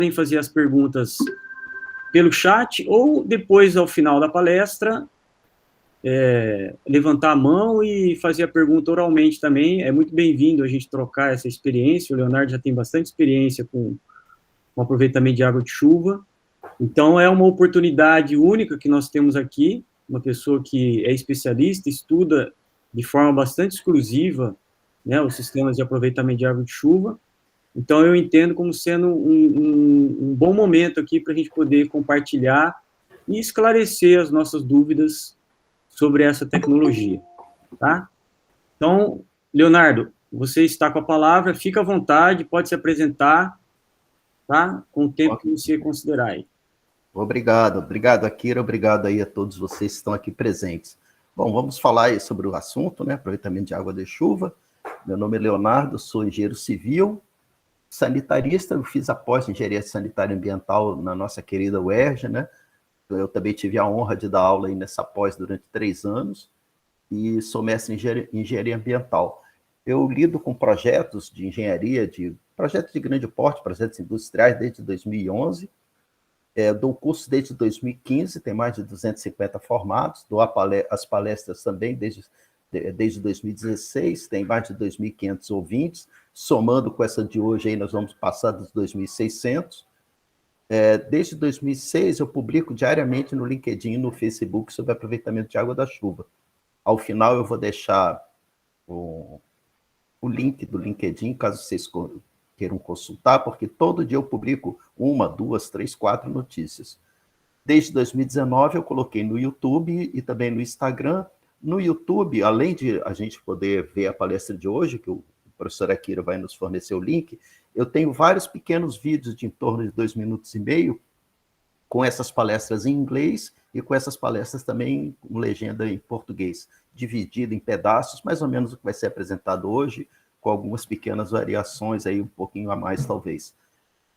podem fazer as perguntas pelo chat ou depois, ao final da palestra, levantar a mão e fazer a pergunta oralmente também. É muito bem-vindo a gente trocar essa experiência. O Leonardo já tem bastante experiência com aproveitamento de água de chuva. Então, é uma oportunidade única que nós temos aqui, uma pessoa que é especialista, estuda de forma bastante exclusiva, né, os sistemas de aproveitamento de água de chuva. Então, eu entendo como sendo um bom momento aqui para a gente poder compartilhar e esclarecer as nossas dúvidas sobre essa tecnologia, tá? Então, Leonardo, você está com a palavra, fica à vontade, pode se apresentar, tá? Com o tempo que você considerar aí. Obrigado, Akira, obrigado aí a todos vocês que estão aqui presentes. Bom, vamos falar aí sobre o assunto, né? Aproveitamento de água de chuva. Meu nome é Leonardo, sou engenheiro civil, sanitarista, eu fiz a pós em engenharia sanitária e ambiental na nossa querida UERJ, né? Eu também tive a honra de dar aula aí nessa pós durante 3 anos e sou mestre em engenharia ambiental. Eu lido com projetos de engenharia, projetos de grande porte, projetos industriais desde 2011. Dou curso desde 2015, tem mais de 250 formados, dou as palestras também desde 2016, tem mais de 2.500 ouvintes, somando com essa de hoje, aí nós vamos passar dos 2.600. Desde 2006, eu publico diariamente no LinkedIn e no Facebook sobre aproveitamento de água da chuva. Ao final, eu vou deixar o link do LinkedIn, caso vocês queiram consultar, porque todo dia eu publico 1, 2, 3, 4 notícias. Desde 2019, eu coloquei no YouTube e também no Instagram. No YouTube, além de a gente poder ver a palestra de hoje, que o professor Akira vai nos fornecer o link, eu tenho vários pequenos vídeos de em torno de 2,5 minutos, com essas palestras em inglês e com essas palestras também com legenda em português, dividido em pedaços, mais ou menos o que vai ser apresentado hoje, com algumas pequenas variações, aí um pouquinho a mais, talvez.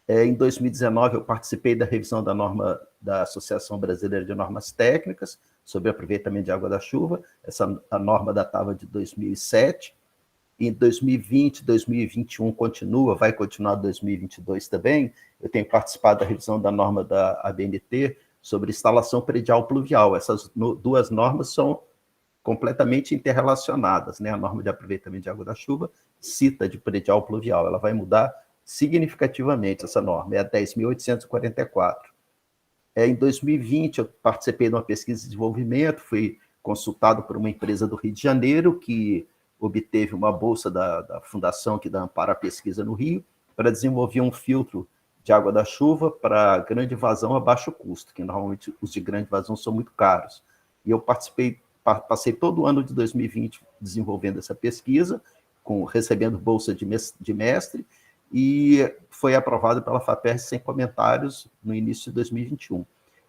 Em 2019, eu participei da revisão da norma da Associação Brasileira de Normas Técnicas sobre aproveitamento de água da chuva. A norma datava de 2007. Em 2020, 2021 vai continuar 2022 também. Eu tenho participado da revisão da norma da ABNT sobre instalação predial pluvial. Essas duas normas são completamente interrelacionadas, né? A norma de aproveitamento de água da chuva cita de predial pluvial, ela vai mudar significativamente essa norma, é a 10.844. Em 2020, eu participei de uma pesquisa de desenvolvimento, fui consultado por uma empresa do Rio de Janeiro, que obteve uma bolsa da fundação que dá amparo à pesquisa no Rio, para desenvolver um filtro de água da chuva para grande vazão a baixo custo, que normalmente os de grande vazão são muito caros. E eu passei todo o ano de 2020 desenvolvendo essa pesquisa, recebendo bolsa de mestre, e foi aprovado pela FAPERJ sem comentários no início de 2021.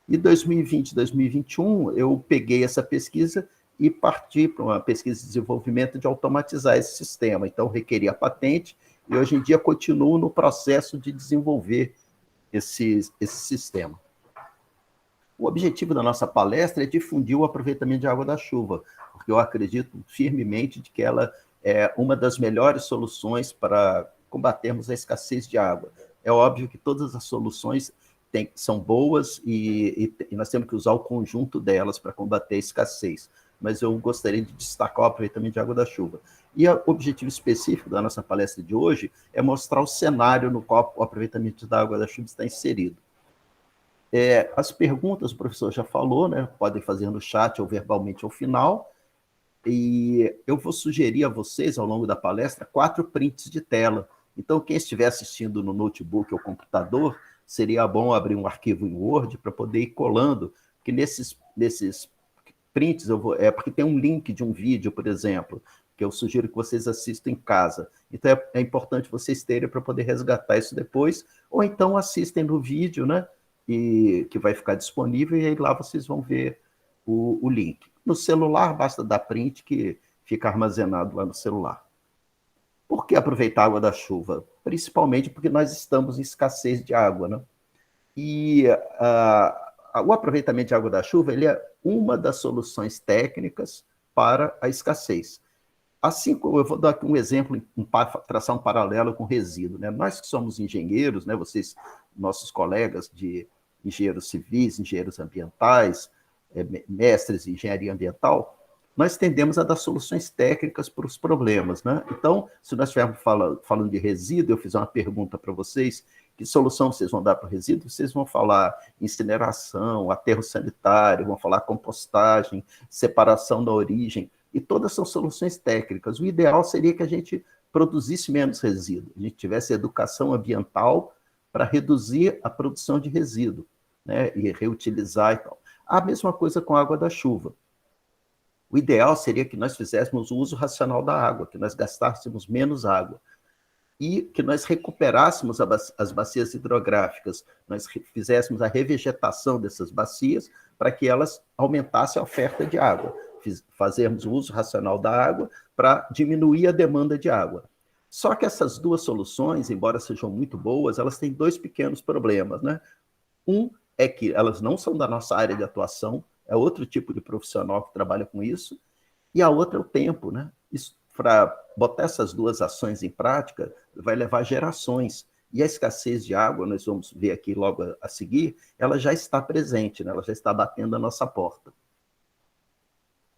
E 2020 e 2021, eu peguei essa pesquisa e parti para uma pesquisa de desenvolvimento de automatizar esse sistema. Então, requeri a patente e hoje em dia continuo no processo de desenvolver esse sistema. O objetivo da nossa palestra é difundir o aproveitamento de água da chuva, porque eu acredito firmemente de que ela é uma das melhores soluções para combatermos a escassez de água. É óbvio que todas as soluções são boas e nós temos que usar o conjunto delas para combater a escassez, mas eu gostaria de destacar o aproveitamento de água da chuva. E o objetivo específico da nossa palestra de hoje é mostrar o cenário no qual o aproveitamento da água da chuva está inserido. As perguntas o professor já falou, né? Podem fazer no chat ou verbalmente ao final, e eu vou sugerir a vocês, ao longo da palestra, 4 prints de tela. Então, quem estiver assistindo no notebook ou computador, seria bom abrir um arquivo em Word para poder ir colando, porque nesses prints, porque tem um link de um vídeo, por exemplo, que eu sugiro que vocês assistam em casa. Então, é importante vocês terem para poder resgatar isso depois, ou então assistem no vídeo, né? E que vai ficar disponível, e aí lá vocês vão ver o link. No celular, basta dar print, que fica armazenado lá no celular. Por que aproveitar a água da chuva? Principalmente porque nós estamos em escassez de água, né? E o aproveitamento de água da chuva ele é uma das soluções técnicas para a escassez. Assim como eu vou dar aqui um exemplo, traçar um paralelo com resíduo, né? Nós que somos engenheiros, né? Vocês, nossos colegas de engenheiros civis, engenheiros ambientais, mestres em engenharia ambiental, nós tendemos a dar soluções técnicas para os problemas, né? Então, se nós estivermos falando de resíduo, eu fizer uma pergunta para vocês, que solução vocês vão dar para o resíduo? Vocês vão falar incineração, aterro sanitário, vão falar compostagem, separação da origem, e todas são soluções técnicas. O ideal seria que a gente produzisse menos resíduo, a gente tivesse educação ambiental para reduzir a produção de resíduo, né, e reutilizar e tal. A mesma coisa com a água da chuva. O ideal seria que nós fizéssemos o uso racional da água, que nós gastássemos menos água e que nós recuperássemos as bacias hidrográficas, nós fizéssemos a revegetação dessas bacias para que elas aumentassem a oferta de água, fazermos o uso racional da água para diminuir a demanda de água. Só que essas duas soluções, embora sejam muito boas, elas têm dois pequenos problemas, né? Um é que elas não são da nossa área de atuação, é outro tipo de profissional que trabalha com isso, e a outra é o tempo, né? Para botar essas duas ações em prática, vai levar gerações. E a escassez de água, nós vamos ver aqui logo a seguir, ela já está presente, né? Ela já está batendo a nossa porta.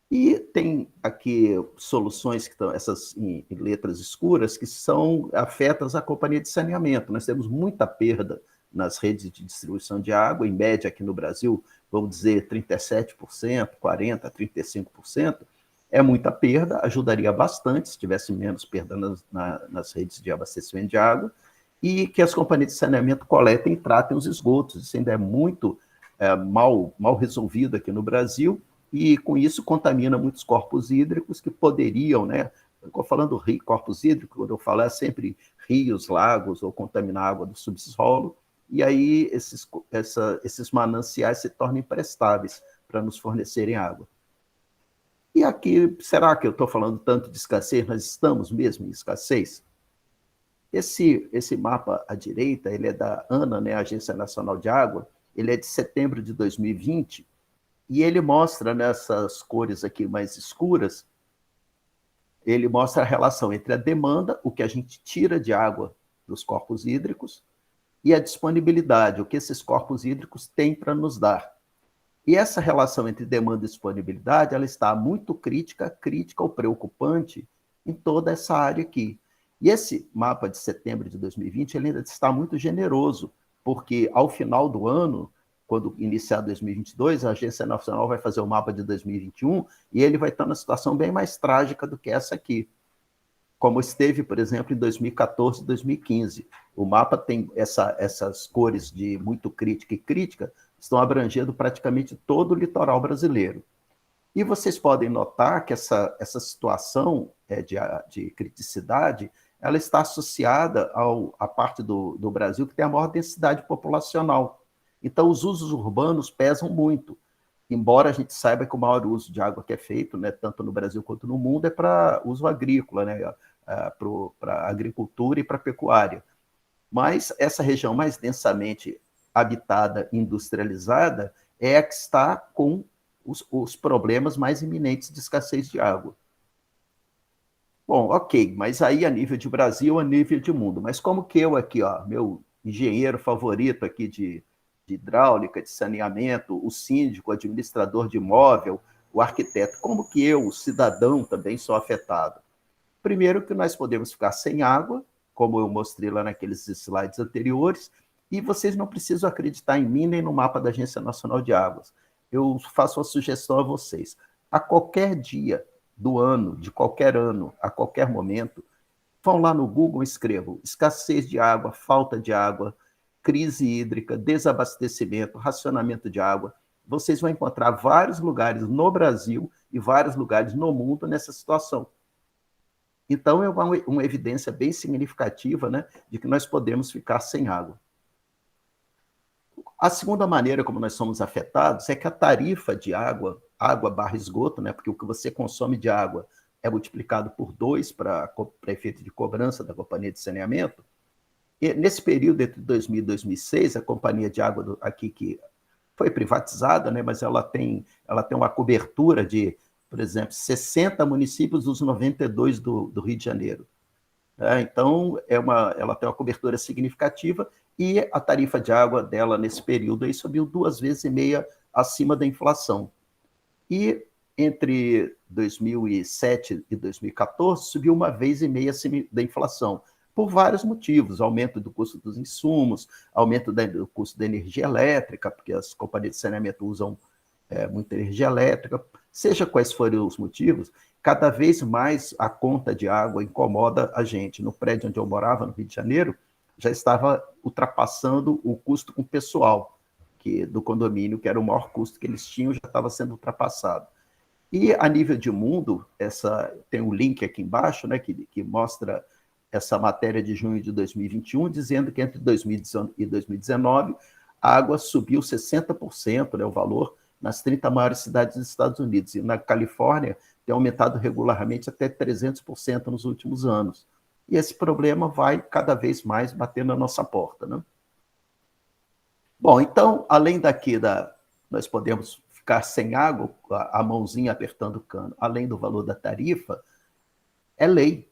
E tem aqui soluções que estão, essas em letras escuras, que são afetas à companhia de saneamento. Nós temos muita perda nas redes de distribuição de água, em média aqui no Brasil, vamos dizer 37%, 40%, 35%, é muita perda, ajudaria bastante se tivesse menos perda nas redes de abastecimento de água, e que as companhias de saneamento coletem e tratem os esgotos. Isso ainda é muito mal resolvido aqui no Brasil, e com isso contamina muitos corpos hídricos que poderiam, né? Eu estou falando corpos hídricos, quando eu falar é sempre rios, lagos, ou contaminar a água do subsolo, e aí esses mananciais se tornam imprestáveis para nos fornecerem água. E aqui, será que eu estou falando tanto de escassez? Nós estamos mesmo em escassez? Esse mapa à direita, ele é da ANA, né, Agência Nacional de Água, ele é de setembro de 2020, e ele mostra nessas cores aqui mais escuras, ele mostra a relação entre a demanda, o que a gente tira de água dos corpos hídricos, e a disponibilidade, o que esses corpos hídricos têm para nos dar. E essa relação entre demanda e disponibilidade, ela está muito crítica ou preocupante em toda essa área aqui. E esse mapa de setembro de 2020, ele ainda está muito generoso, porque ao final do ano, quando iniciar 2022, a Agência Nacional vai fazer o mapa de 2021 e ele vai estar numa situação bem mais trágica do que essa aqui, como esteve, por exemplo, em 2014 e 2015. O mapa tem essas cores de muito crítica e crítica, estão abrangendo praticamente todo o litoral brasileiro. E vocês podem notar que essa situação de criticidade, ela está associada à parte do Brasil que tem a maior densidade populacional. Então, os usos urbanos pesam muito, embora a gente saiba que o maior uso de água que é feito, né, tanto no Brasil quanto no mundo, é para uso agrícola, né, para agricultura e para pecuária. Mas essa região mais densamente habitada, industrializada, é a que está com os problemas mais iminentes de escassez de água. Bom, ok, mas aí a nível de Brasil, a nível de mundo. Mas como que eu aqui, ó, meu engenheiro favorito aqui de hidráulica, de saneamento, o síndico, o administrador de imóvel, o arquiteto, como que eu, o cidadão, também sou afetado? Primeiro que nós podemos ficar sem água, como eu mostrei lá naqueles slides anteriores, e vocês não precisam acreditar em mim nem no mapa da Agência Nacional de Águas. Eu faço uma sugestão a vocês. A qualquer dia do ano, de qualquer ano, a qualquer momento, vão lá no Google e escrevam escassez de água, falta de água, crise hídrica, desabastecimento, racionamento de água. Vocês vão encontrar vários lugares no Brasil e vários lugares no mundo nessa situação. Então, é uma evidência bem significativa, né, de que nós podemos ficar sem água. A segunda maneira como nós somos afetados é que a tarifa de água barra esgoto, né, porque o que você consome de água é multiplicado por 2 para efeito de cobrança da companhia de saneamento. E nesse período entre 2000 e 2006, a companhia de água aqui que foi privatizada, né, mas ela tem uma cobertura de por exemplo, 60 municípios dos 92 do Rio de Janeiro. Então, ela tem uma cobertura significativa e a tarifa de água dela, nesse período, aí, subiu 2,5 vezes acima da inflação. E entre 2007 e 2014, subiu 1,5 vezes acima da inflação, por vários motivos: aumento do custo dos insumos, aumento do custo da energia elétrica, porque as companhias de saneamento usam muita energia elétrica. Seja quais forem os motivos, cada vez mais a conta de água incomoda a gente. No prédio onde eu morava, no Rio de Janeiro, já estava ultrapassando o custo com o pessoal do condomínio, que era o maior custo que eles tinham, já estava sendo ultrapassado. E a nível de mundo, tem um link aqui embaixo, né, que mostra essa matéria de junho de 2021, dizendo que entre 2018 e 2019, a água subiu 60%, né, o valor, nas 30 maiores cidades dos Estados Unidos. E na Califórnia, tem aumentado regularmente até 300% nos últimos anos. E esse problema vai cada vez mais bater na nossa porta, né? Bom, então, além nós podemos ficar sem água, a mãozinha apertando o cano, além do valor da tarifa, é lei.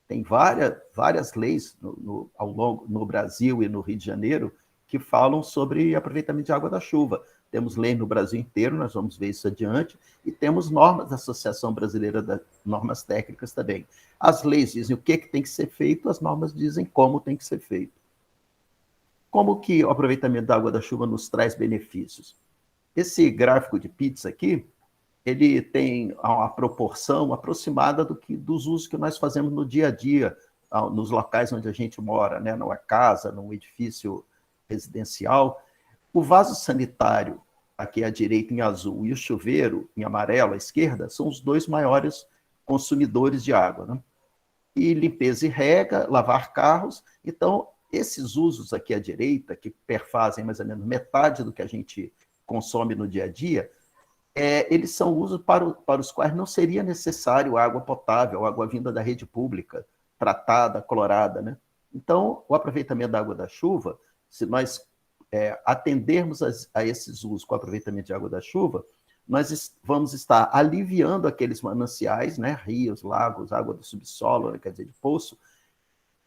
Tem várias leis no Brasil e no Rio de Janeiro que falam sobre aproveitamento de água da chuva. Temos lei no Brasil inteiro, nós vamos ver isso adiante, e temos normas da Associação Brasileira de Normas Técnicas também. As leis dizem o que tem que ser feito, as normas dizem como tem que ser feito. Como que o aproveitamento da água da chuva nos traz benefícios? Esse gráfico de pizza aqui, ele tem uma proporção aproximada dos usos que nós fazemos no dia a dia, nos locais onde a gente mora, né? Numa casa, num edifício residencial. O vaso sanitário, aqui à direita em azul, e o chuveiro, em amarelo, à esquerda, são os dois maiores consumidores de água, né? E limpeza e rega, lavar carros. Então, esses usos aqui à direita, que perfazem mais ou menos metade do que a gente consome no dia a dia, eles são usos para os quais não seria necessário água potável, água vinda da rede pública, tratada, clorada, né? Então, o aproveitamento da água da chuva, se nós atendermos a esses usos com o aproveitamento de água da chuva, nós vamos estar aliviando aqueles mananciais, né, rios, lagos, água do subsolo, né, quer dizer, de poço,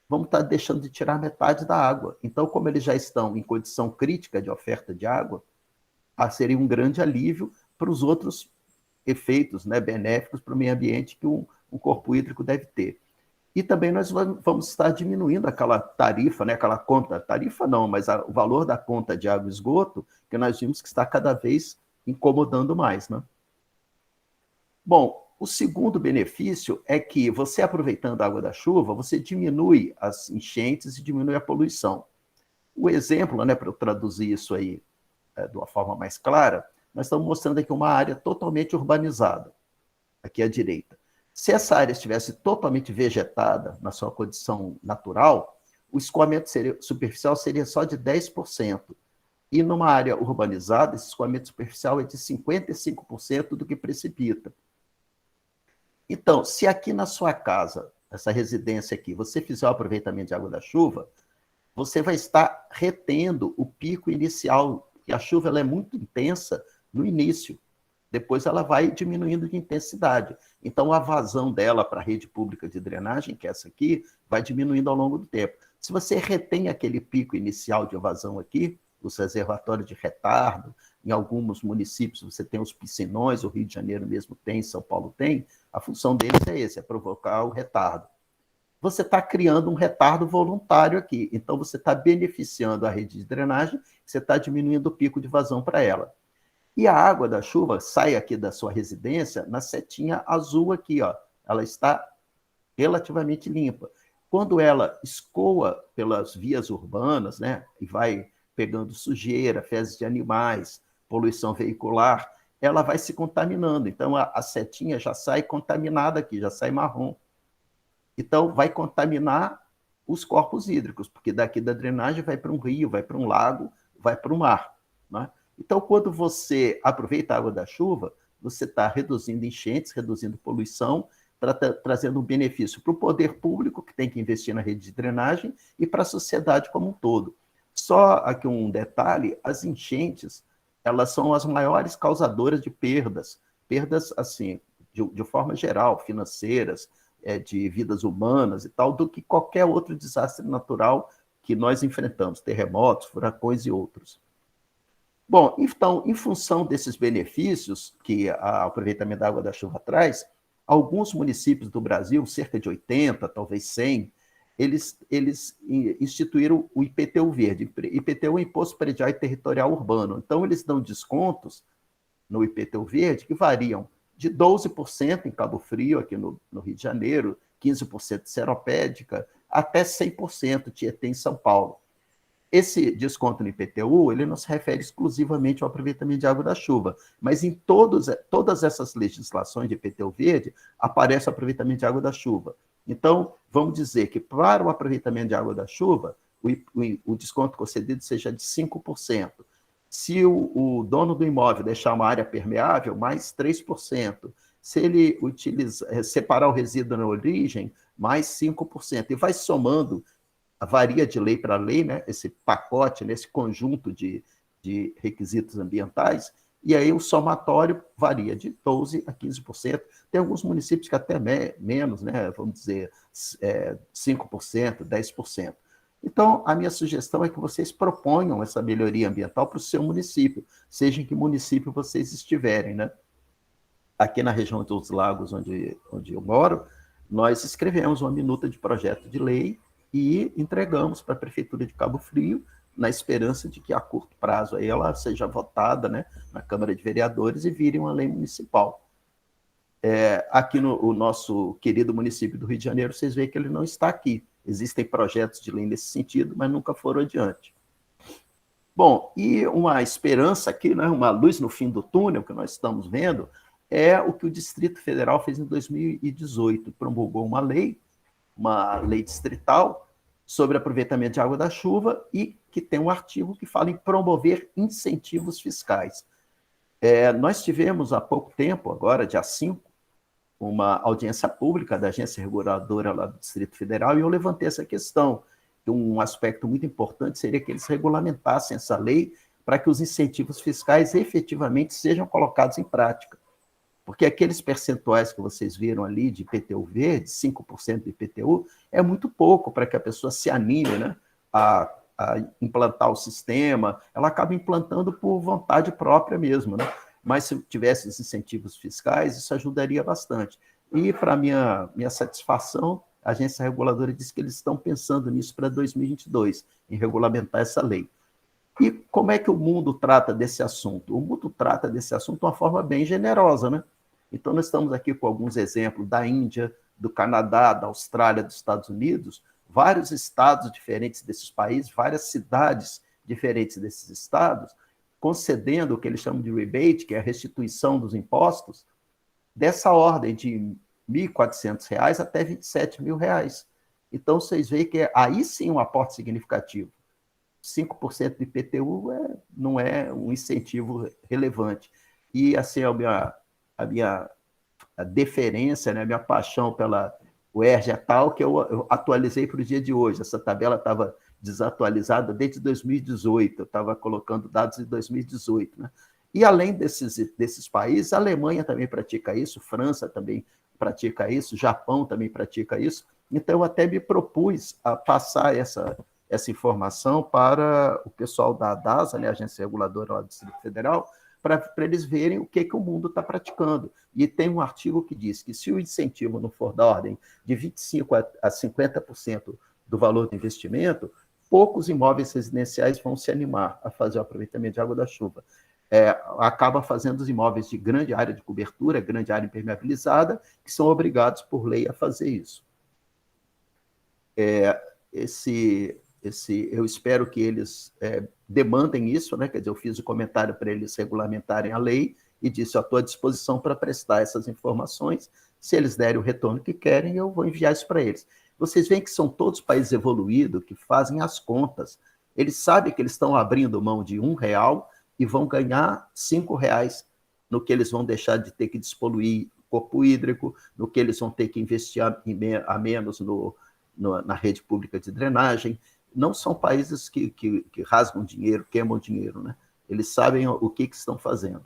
vamos estar deixando de tirar metade da água. Então, como eles já estão em condição crítica de oferta de água, seria um grande alívio para os outros efeitos, né, benéficos para o meio ambiente que um corpo hídrico deve ter. E também nós vamos estar diminuindo aquela tarifa, né, aquela conta, tarifa não, mas o valor da conta de água e esgoto, que nós vimos que está cada vez incomodando mais, né? Bom, o segundo benefício é que você aproveitando a água da chuva, você diminui as enchentes e diminui a poluição. O exemplo, né, para eu traduzir isso aí de uma forma mais clara, nós estamos mostrando aqui uma área totalmente urbanizada, aqui à direita. Se essa área estivesse totalmente vegetada na sua condição natural, o escoamento superficial seria só de 10%. E numa área urbanizada, esse escoamento superficial é de 55% do que precipita. Então, se aqui na sua casa, essa residência aqui, você fizer o aproveitamento de água da chuva, você vai estar retendo o pico inicial, e a chuva ela é muito intensa no início. Depois ela vai diminuindo de intensidade. Então, a vazão dela para a rede pública de drenagem, que é essa aqui, vai diminuindo ao longo do tempo. Se você retém aquele pico inicial de evasão aqui, os reservatórios de retardo, em alguns municípios você tem os piscinões, o Rio de Janeiro mesmo tem, São Paulo tem, a função deles é provocar o retardo. Você está criando um retardo voluntário aqui, então você está beneficiando a rede de drenagem, você está diminuindo o pico de vazão para ela. E a água da chuva sai aqui da sua residência na setinha azul aqui, ó. Ela está relativamente limpa. Quando ela escoa pelas vias urbanas, né, e vai pegando sujeira, fezes de animais, poluição veicular, ela vai se contaminando. Então, a setinha já sai contaminada aqui, já sai marrom. Então, vai contaminar os corpos hídricos, porque daqui da drenagem vai para um rio, vai para um lago, vai para o mar, né? Então, quando você aproveita a água da chuva, você está reduzindo enchentes, reduzindo poluição, trazendo um benefício para o poder público, que tem que investir na rede de drenagem, e para a sociedade como um todo. Só aqui um detalhe, as enchentes, elas são as maiores causadoras de perdas. Perdas, assim, de forma geral, financeiras, de vidas humanas e tal, do que qualquer outro desastre natural que nós enfrentamos, terremotos, furacões e outros. Bom, então, em função desses benefícios que o aproveitamento da água da chuva traz, alguns municípios do Brasil, cerca de 80, talvez 100, eles instituíram o IPTU verde. IPTU é o Imposto Predial e Territorial Urbano. Então, eles dão descontos no IPTU verde que variam de 12% em Cabo Frio, aqui no Rio de Janeiro, 15% de Seropédica, até 100% Tietê em São Paulo. Esse desconto no IPTU, ele não se refere exclusivamente ao aproveitamento de água da chuva, mas em todas essas legislações de IPTU verde, aparece o aproveitamento de água da chuva. Então, vamos dizer que para o aproveitamento de água da chuva, o desconto concedido seja de 5%. Se o dono do imóvel deixar uma área permeável, mais 3%. Se ele separar o resíduo na origem, mais 5%. E vai somando, varia de lei para lei, né, esse pacote, nesse conjunto de requisitos ambientais, e aí o somatório varia de 12% a 15%. Tem alguns municípios que até menos, né, vamos dizer, 5%, 10%. Então, a minha sugestão é que vocês proponham essa melhoria ambiental para o seu município, seja em que município vocês estiverem, né? Aqui na região dos Lagos, onde eu moro, nós escrevemos uma minuta de projeto de lei e entregamos para a Prefeitura de Cabo Frio, na esperança de que a curto prazo aí ela seja votada, né, na Câmara de Vereadores e vire uma lei municipal. Aqui no nosso querido município do Rio de Janeiro, vocês veem que ele não está aqui. Existem projetos de lei nesse sentido, mas nunca foram adiante. Bom, e uma esperança aqui, né, uma luz no fim do túnel que nós estamos vendo, é o que o Distrito Federal fez em 2018, promulgou uma lei distrital sobre aproveitamento de água da chuva e que tem um artigo que fala em promover incentivos fiscais. Nós tivemos há pouco tempo, agora, dia 5, uma audiência pública da agência reguladora lá do Distrito Federal e eu levantei essa questão. Um aspecto muito importante seria que eles regulamentassem essa lei para que os incentivos fiscais efetivamente sejam colocados em prática. Porque aqueles percentuais que vocês viram ali de IPTU verde, 5% de IPTU, é muito pouco para que a pessoa se anime, né, a implantar o sistema. Ela acaba implantando por vontade própria mesmo, né? Mas se tivesse os incentivos fiscais, isso ajudaria bastante. E, para minha satisfação, a agência reguladora disse que eles estão pensando nisso para 2022, em regulamentar essa lei. E como é que o mundo trata desse assunto? O mundo trata desse assunto de uma forma bem generosa, né? Então, nós estamos aqui com alguns exemplos da Índia, do Canadá, da Austrália, dos Estados Unidos, vários estados diferentes desses países, várias cidades diferentes desses estados, concedendo o que eles chamam de rebate, que é a restituição dos impostos, dessa ordem de R$ 1.400 até R$ 27.000. Então, vocês veem que aí sim um aporte significativo. 5% do IPTU não é um incentivo relevante. E, assim, a minha deferência, né, a minha paixão pela UERJ é tal que eu atualizei para o dia de hoje. Essa tabela estava desatualizada desde 2018, eu estava colocando dados de 2018. Né? E, além desses países, a Alemanha também pratica isso, França também pratica isso, Japão também pratica isso. Então, eu até me propus a passar essa informação para o pessoal da DASA, né, a Agência Reguladora lá do Distrito Federal, para eles verem o que o mundo está praticando. E tem um artigo que diz que se o incentivo não for da ordem de 25% a 50% do valor do investimento, poucos imóveis residenciais vão se animar a fazer o aproveitamento de água da chuva. Acaba fazendo os imóveis de grande área de cobertura, grande área impermeabilizada, que são obrigados por lei a fazer isso. Eu espero que eles demandem isso, né? Quer dizer, eu fiz o comentário para eles regulamentarem a lei e disse, eu estou à disposição para prestar essas informações. Se eles derem o retorno que querem, eu vou enviar isso para eles. Vocês veem que são todos países evoluídos que fazem as contas. Eles sabem que eles estão abrindo mão de R$1 e vão ganhar R$5 no que eles vão deixar de ter que despoluir corpo hídrico, no que eles vão ter que investir a menos na rede pública de drenagem. Não são países que rasgam dinheiro, queimam dinheiro, né? Eles sabem o que estão fazendo.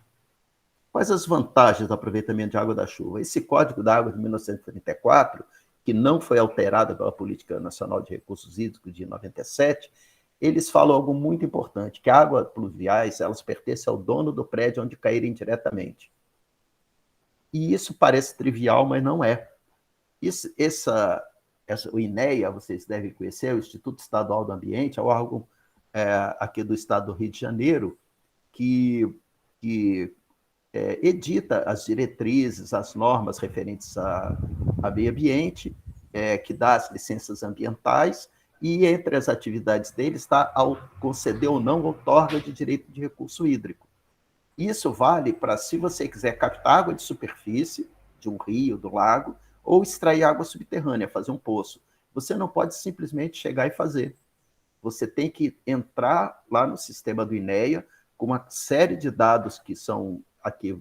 Quais as vantagens do aproveitamento de água da chuva? Esse Código da Água de 1934, que não foi alterado pela Política Nacional de Recursos Hídricos de 97, eles falam algo muito importante, que águas pluviais, elas pertencem ao dono do prédio onde caírem diretamente. E isso parece trivial, mas não é. O INEA, vocês devem conhecer, o Instituto Estadual do Ambiente, é o órgão aqui do estado do Rio de Janeiro, que edita as diretrizes, as normas referentes a meio ambiente, que dá as licenças ambientais, e entre as atividades dele está ao conceder ou não outorga de direito de recurso hídrico. Isso vale para se você quiser captar água de superfície, de um rio, do lago, ou extrair água subterrânea, fazer um poço. Você não pode simplesmente chegar e fazer. Você tem que entrar lá no sistema do INEA com uma série de dados que são aqui,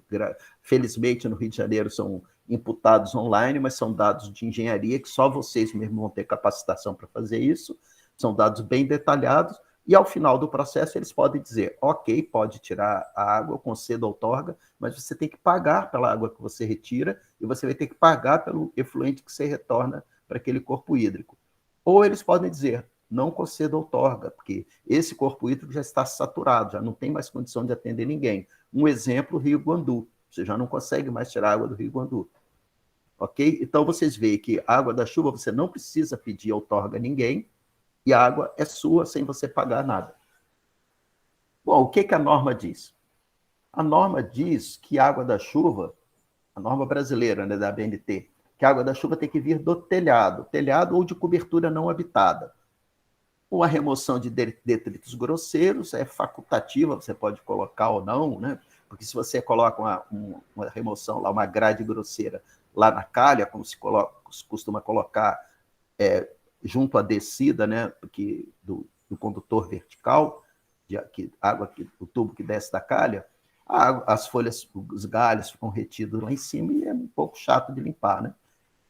felizmente no Rio de Janeiro, são imputados online, mas são dados de engenharia que só vocês mesmos vão ter capacitação para fazer isso. São dados bem detalhados. E ao final do processo eles podem dizer, ok, pode tirar a água, concedo outorga, mas você tem que pagar pela água que você retira e você vai ter que pagar pelo efluente que você retorna para aquele corpo hídrico. Ou eles podem dizer, não concedo outorga, porque esse corpo hídrico já está saturado, já não tem mais condição de atender ninguém. Um exemplo, o Rio Guandu. Você já não consegue mais tirar água do Rio Guandu. Ok? Então vocês veem que a água da chuva você não precisa pedir outorga a ninguém, e a água é sua sem você pagar nada. Bom, o que a norma diz? A norma diz que a água da chuva, a norma brasileira, né, da ABNT, que a água da chuva tem que vir do telhado ou de cobertura não habitada. Uma remoção de detritos grosseiros é facultativa, você pode colocar ou não, né? Porque se você coloca uma remoção lá, uma grade grosseira lá na calha, como se costuma colocar junto à descida, né, do condutor vertical, o tubo que desce da calha, as folhas, os galhos ficam retidos lá em cima e é um pouco chato de limpar, né?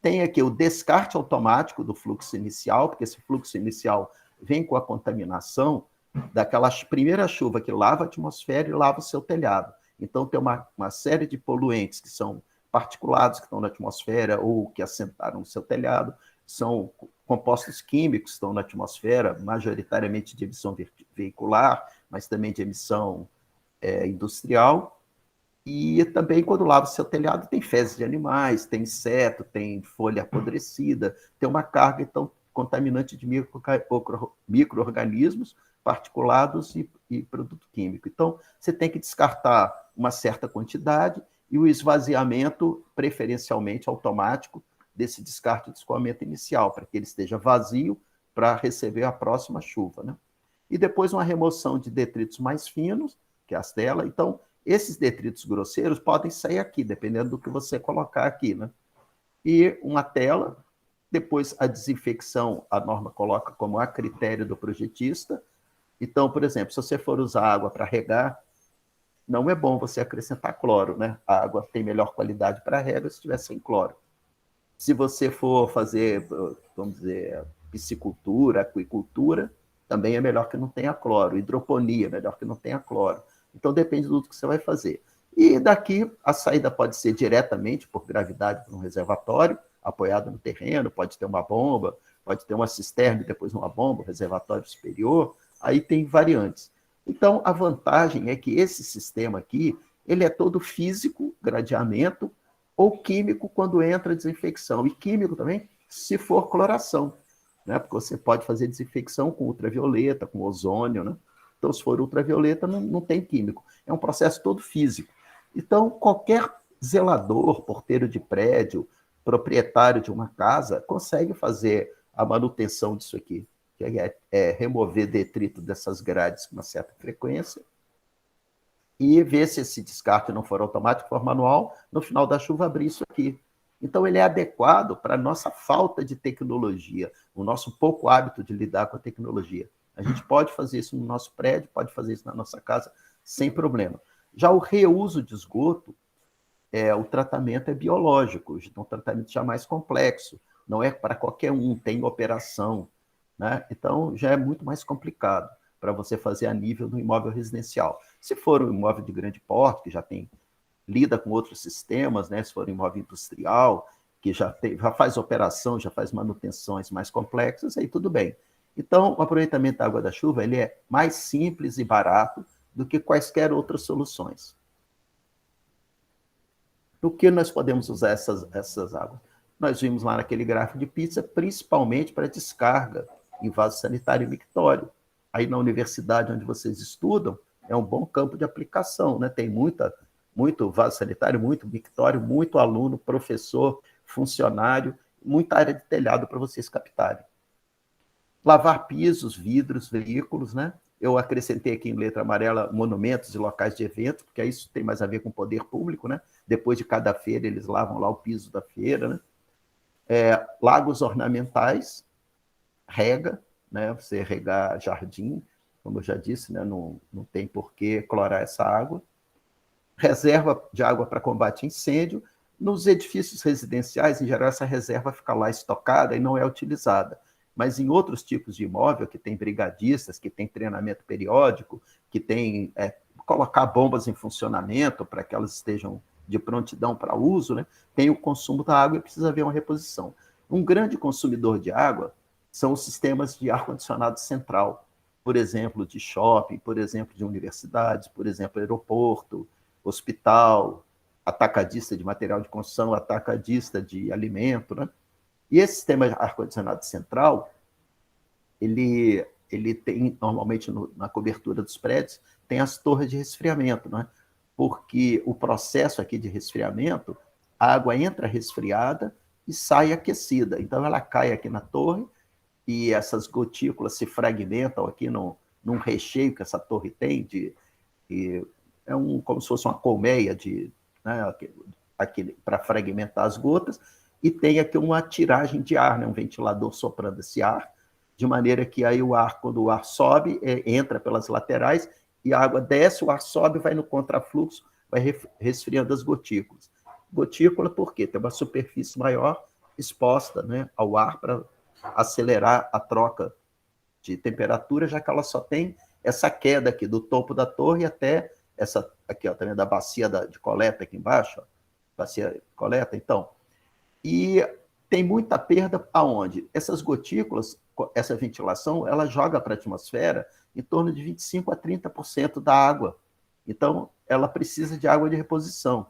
Tem aqui o descarte automático do fluxo inicial, porque esse fluxo inicial vem com a contaminação daquela primeira chuva que lava a atmosfera e lava o seu telhado. Então, tem uma série de poluentes que são particulados que estão na atmosfera ou que assentaram no seu telhado, são compostos químicos que estão na atmosfera, majoritariamente de emissão veicular, mas também de emissão industrial. E também, quando lava o seu telhado, tem fezes de animais, tem inseto, tem folha apodrecida, tem uma carga, então, contaminante de micro-organismos, particulados e produto químico. Então, você tem que descartar uma certa quantidade e o esvaziamento, preferencialmente automático, desse descarte de escoamento inicial, para que ele esteja vazio para receber a próxima chuva, né? E depois uma remoção de detritos mais finos, que é as telas. Então, esses detritos grosseiros podem sair aqui, dependendo do que você colocar aqui, né? E uma tela, depois a desinfecção, a norma coloca como a critério do projetista. Então, por exemplo, se você for usar água para regar, não é bom você acrescentar cloro, né? A água tem melhor qualidade para rega se tiver sem cloro. Se você for fazer, vamos dizer, piscicultura, aquicultura, também é melhor que não tenha cloro. Hidroponia, melhor que não tenha cloro. Então, depende do que você vai fazer. E daqui, a saída pode ser diretamente, por gravidade, para um reservatório, apoiado no terreno, pode ter uma bomba, pode ter uma cisterna e depois uma bomba, um reservatório superior, aí tem variantes. Então, a vantagem é que esse sistema aqui, ele é todo físico, gradeamento, ou químico quando entra a desinfecção. E químico também, se for cloração, né? Porque você pode fazer desinfecção com ultravioleta, com ozônio, né? Então, se for ultravioleta, não tem químico. É um processo todo físico. Então, qualquer zelador, porteiro de prédio, proprietário de uma casa, consegue fazer a manutenção disso aqui, que é remover detrito dessas grades com uma certa frequência, e ver se esse descarte não for automático, for manual, no final da chuva abrir isso aqui. Então, ele é adequado para a nossa falta de tecnologia, o nosso pouco hábito de lidar com a tecnologia. A gente pode fazer isso no nosso prédio, pode fazer isso na nossa casa, sem problema. Já o reuso de esgoto, o tratamento é biológico, então, um tratamento já mais complexo, não é para qualquer um, tem operação, né? Então, já é muito mais complicado para você fazer a nível do imóvel residencial. Se for um imóvel de grande porte, que já tem lida com outros sistemas, né? Se for imóvel industrial, que já faz operação, já faz manutenções mais complexas, aí tudo bem. Então, o aproveitamento da água da chuva ele é mais simples e barato do que quaisquer outras soluções. No que nós podemos usar essas águas? Nós vimos lá naquele gráfico de pizza, principalmente para descarga em vaso sanitário mictório. Aí na universidade onde vocês estudam, é um bom campo de aplicação, né? Tem muito vaso sanitário, muito mictório, muito aluno, professor, funcionário, muita área de telhado para vocês captarem. Lavar pisos, vidros, veículos, né? Eu acrescentei aqui em letra amarela monumentos e locais de evento, porque isso tem mais a ver com o poder público, né? Depois de cada feira, eles lavam lá o piso da feira, né? Lagos ornamentais, rega, né? Você regar jardim, como eu já disse, né? Não tem por que clorar essa água. Reserva de água para combate a incêndio. Nos edifícios residenciais, em geral, essa reserva fica lá estocada e não é utilizada. Mas em outros tipos de imóvel, que tem brigadistas, que tem treinamento periódico, que tem colocar bombas em funcionamento para que elas estejam de prontidão para uso, né? Tem o consumo da água e precisa haver uma reposição. Um grande consumidor de água são os sistemas de ar-condicionado central, por exemplo, de shopping, por exemplo, de universidades, por exemplo, aeroporto, hospital, atacadista de material de construção, atacadista de alimento, né? E esse sistema de ar-condicionado central, ele tem, normalmente, na cobertura dos prédios, tem as torres de resfriamento, né? Porque o processo aqui de resfriamento, a água entra resfriada e sai aquecida. Então, ela cai aqui na torre e essas gotículas se fragmentam aqui num recheio que essa torre tem, como se fosse uma colmeia né, para fragmentar as gotas, e tem aqui uma tiragem de ar, né, um ventilador soprando esse ar, de maneira que aí quando o ar sobe, entra pelas laterais, e a água desce, o ar sobe, vai no contrafluxo, vai resfriando as gotículas. Gotícula por quê? Tem uma superfície maior exposta, né, ao ar para acelerar a troca de temperatura, já que ela só tem essa queda aqui do topo da torre até essa aqui, ó, também da bacia de coleta aqui embaixo, ó, bacia de coleta, então. E tem muita perda aonde? Essas gotículas, essa ventilação, ela joga para a atmosfera em torno de 25% a 30% da água. Então, ela precisa de água de reposição.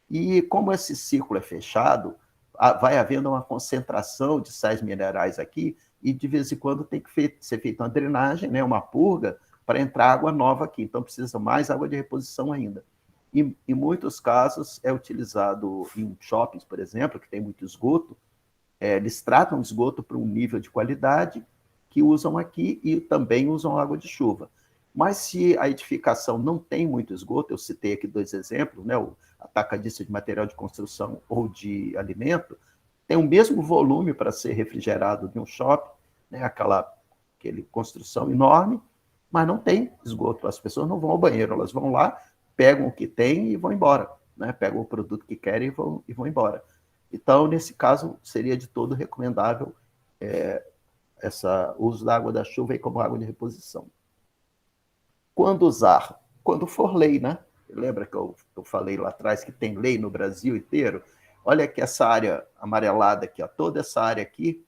E como esse ciclo é fechado, vai havendo uma concentração de sais minerais aqui, e de vez em quando tem que ser feita uma drenagem, né, uma purga, para entrar água nova aqui. Então, precisa mais água de reposição ainda. E, em muitos casos, é utilizado em shoppings, por exemplo, que tem muito esgoto, eles tratam o esgoto para um nível de qualidade que usam aqui e também usam água de chuva. Mas se a edificação não tem muito esgoto, eu citei aqui 2 exemplos, né, o atacadista de material de construção ou de alimento, tem o mesmo volume para ser refrigerado de um shopping, né, aquele construção enorme, mas não tem esgoto. As pessoas não vão ao banheiro, elas vão lá, pegam o que tem e vão embora, né? Pegam o produto que querem e vão embora. Então, nesse caso, seria de todo recomendável o uso da água da chuva aí como água de reposição. Quando usar? Quando for lei, né? Lembra que eu falei lá atrás que tem lei no Brasil inteiro? Olha que essa área amarelada aqui, ó, toda essa área aqui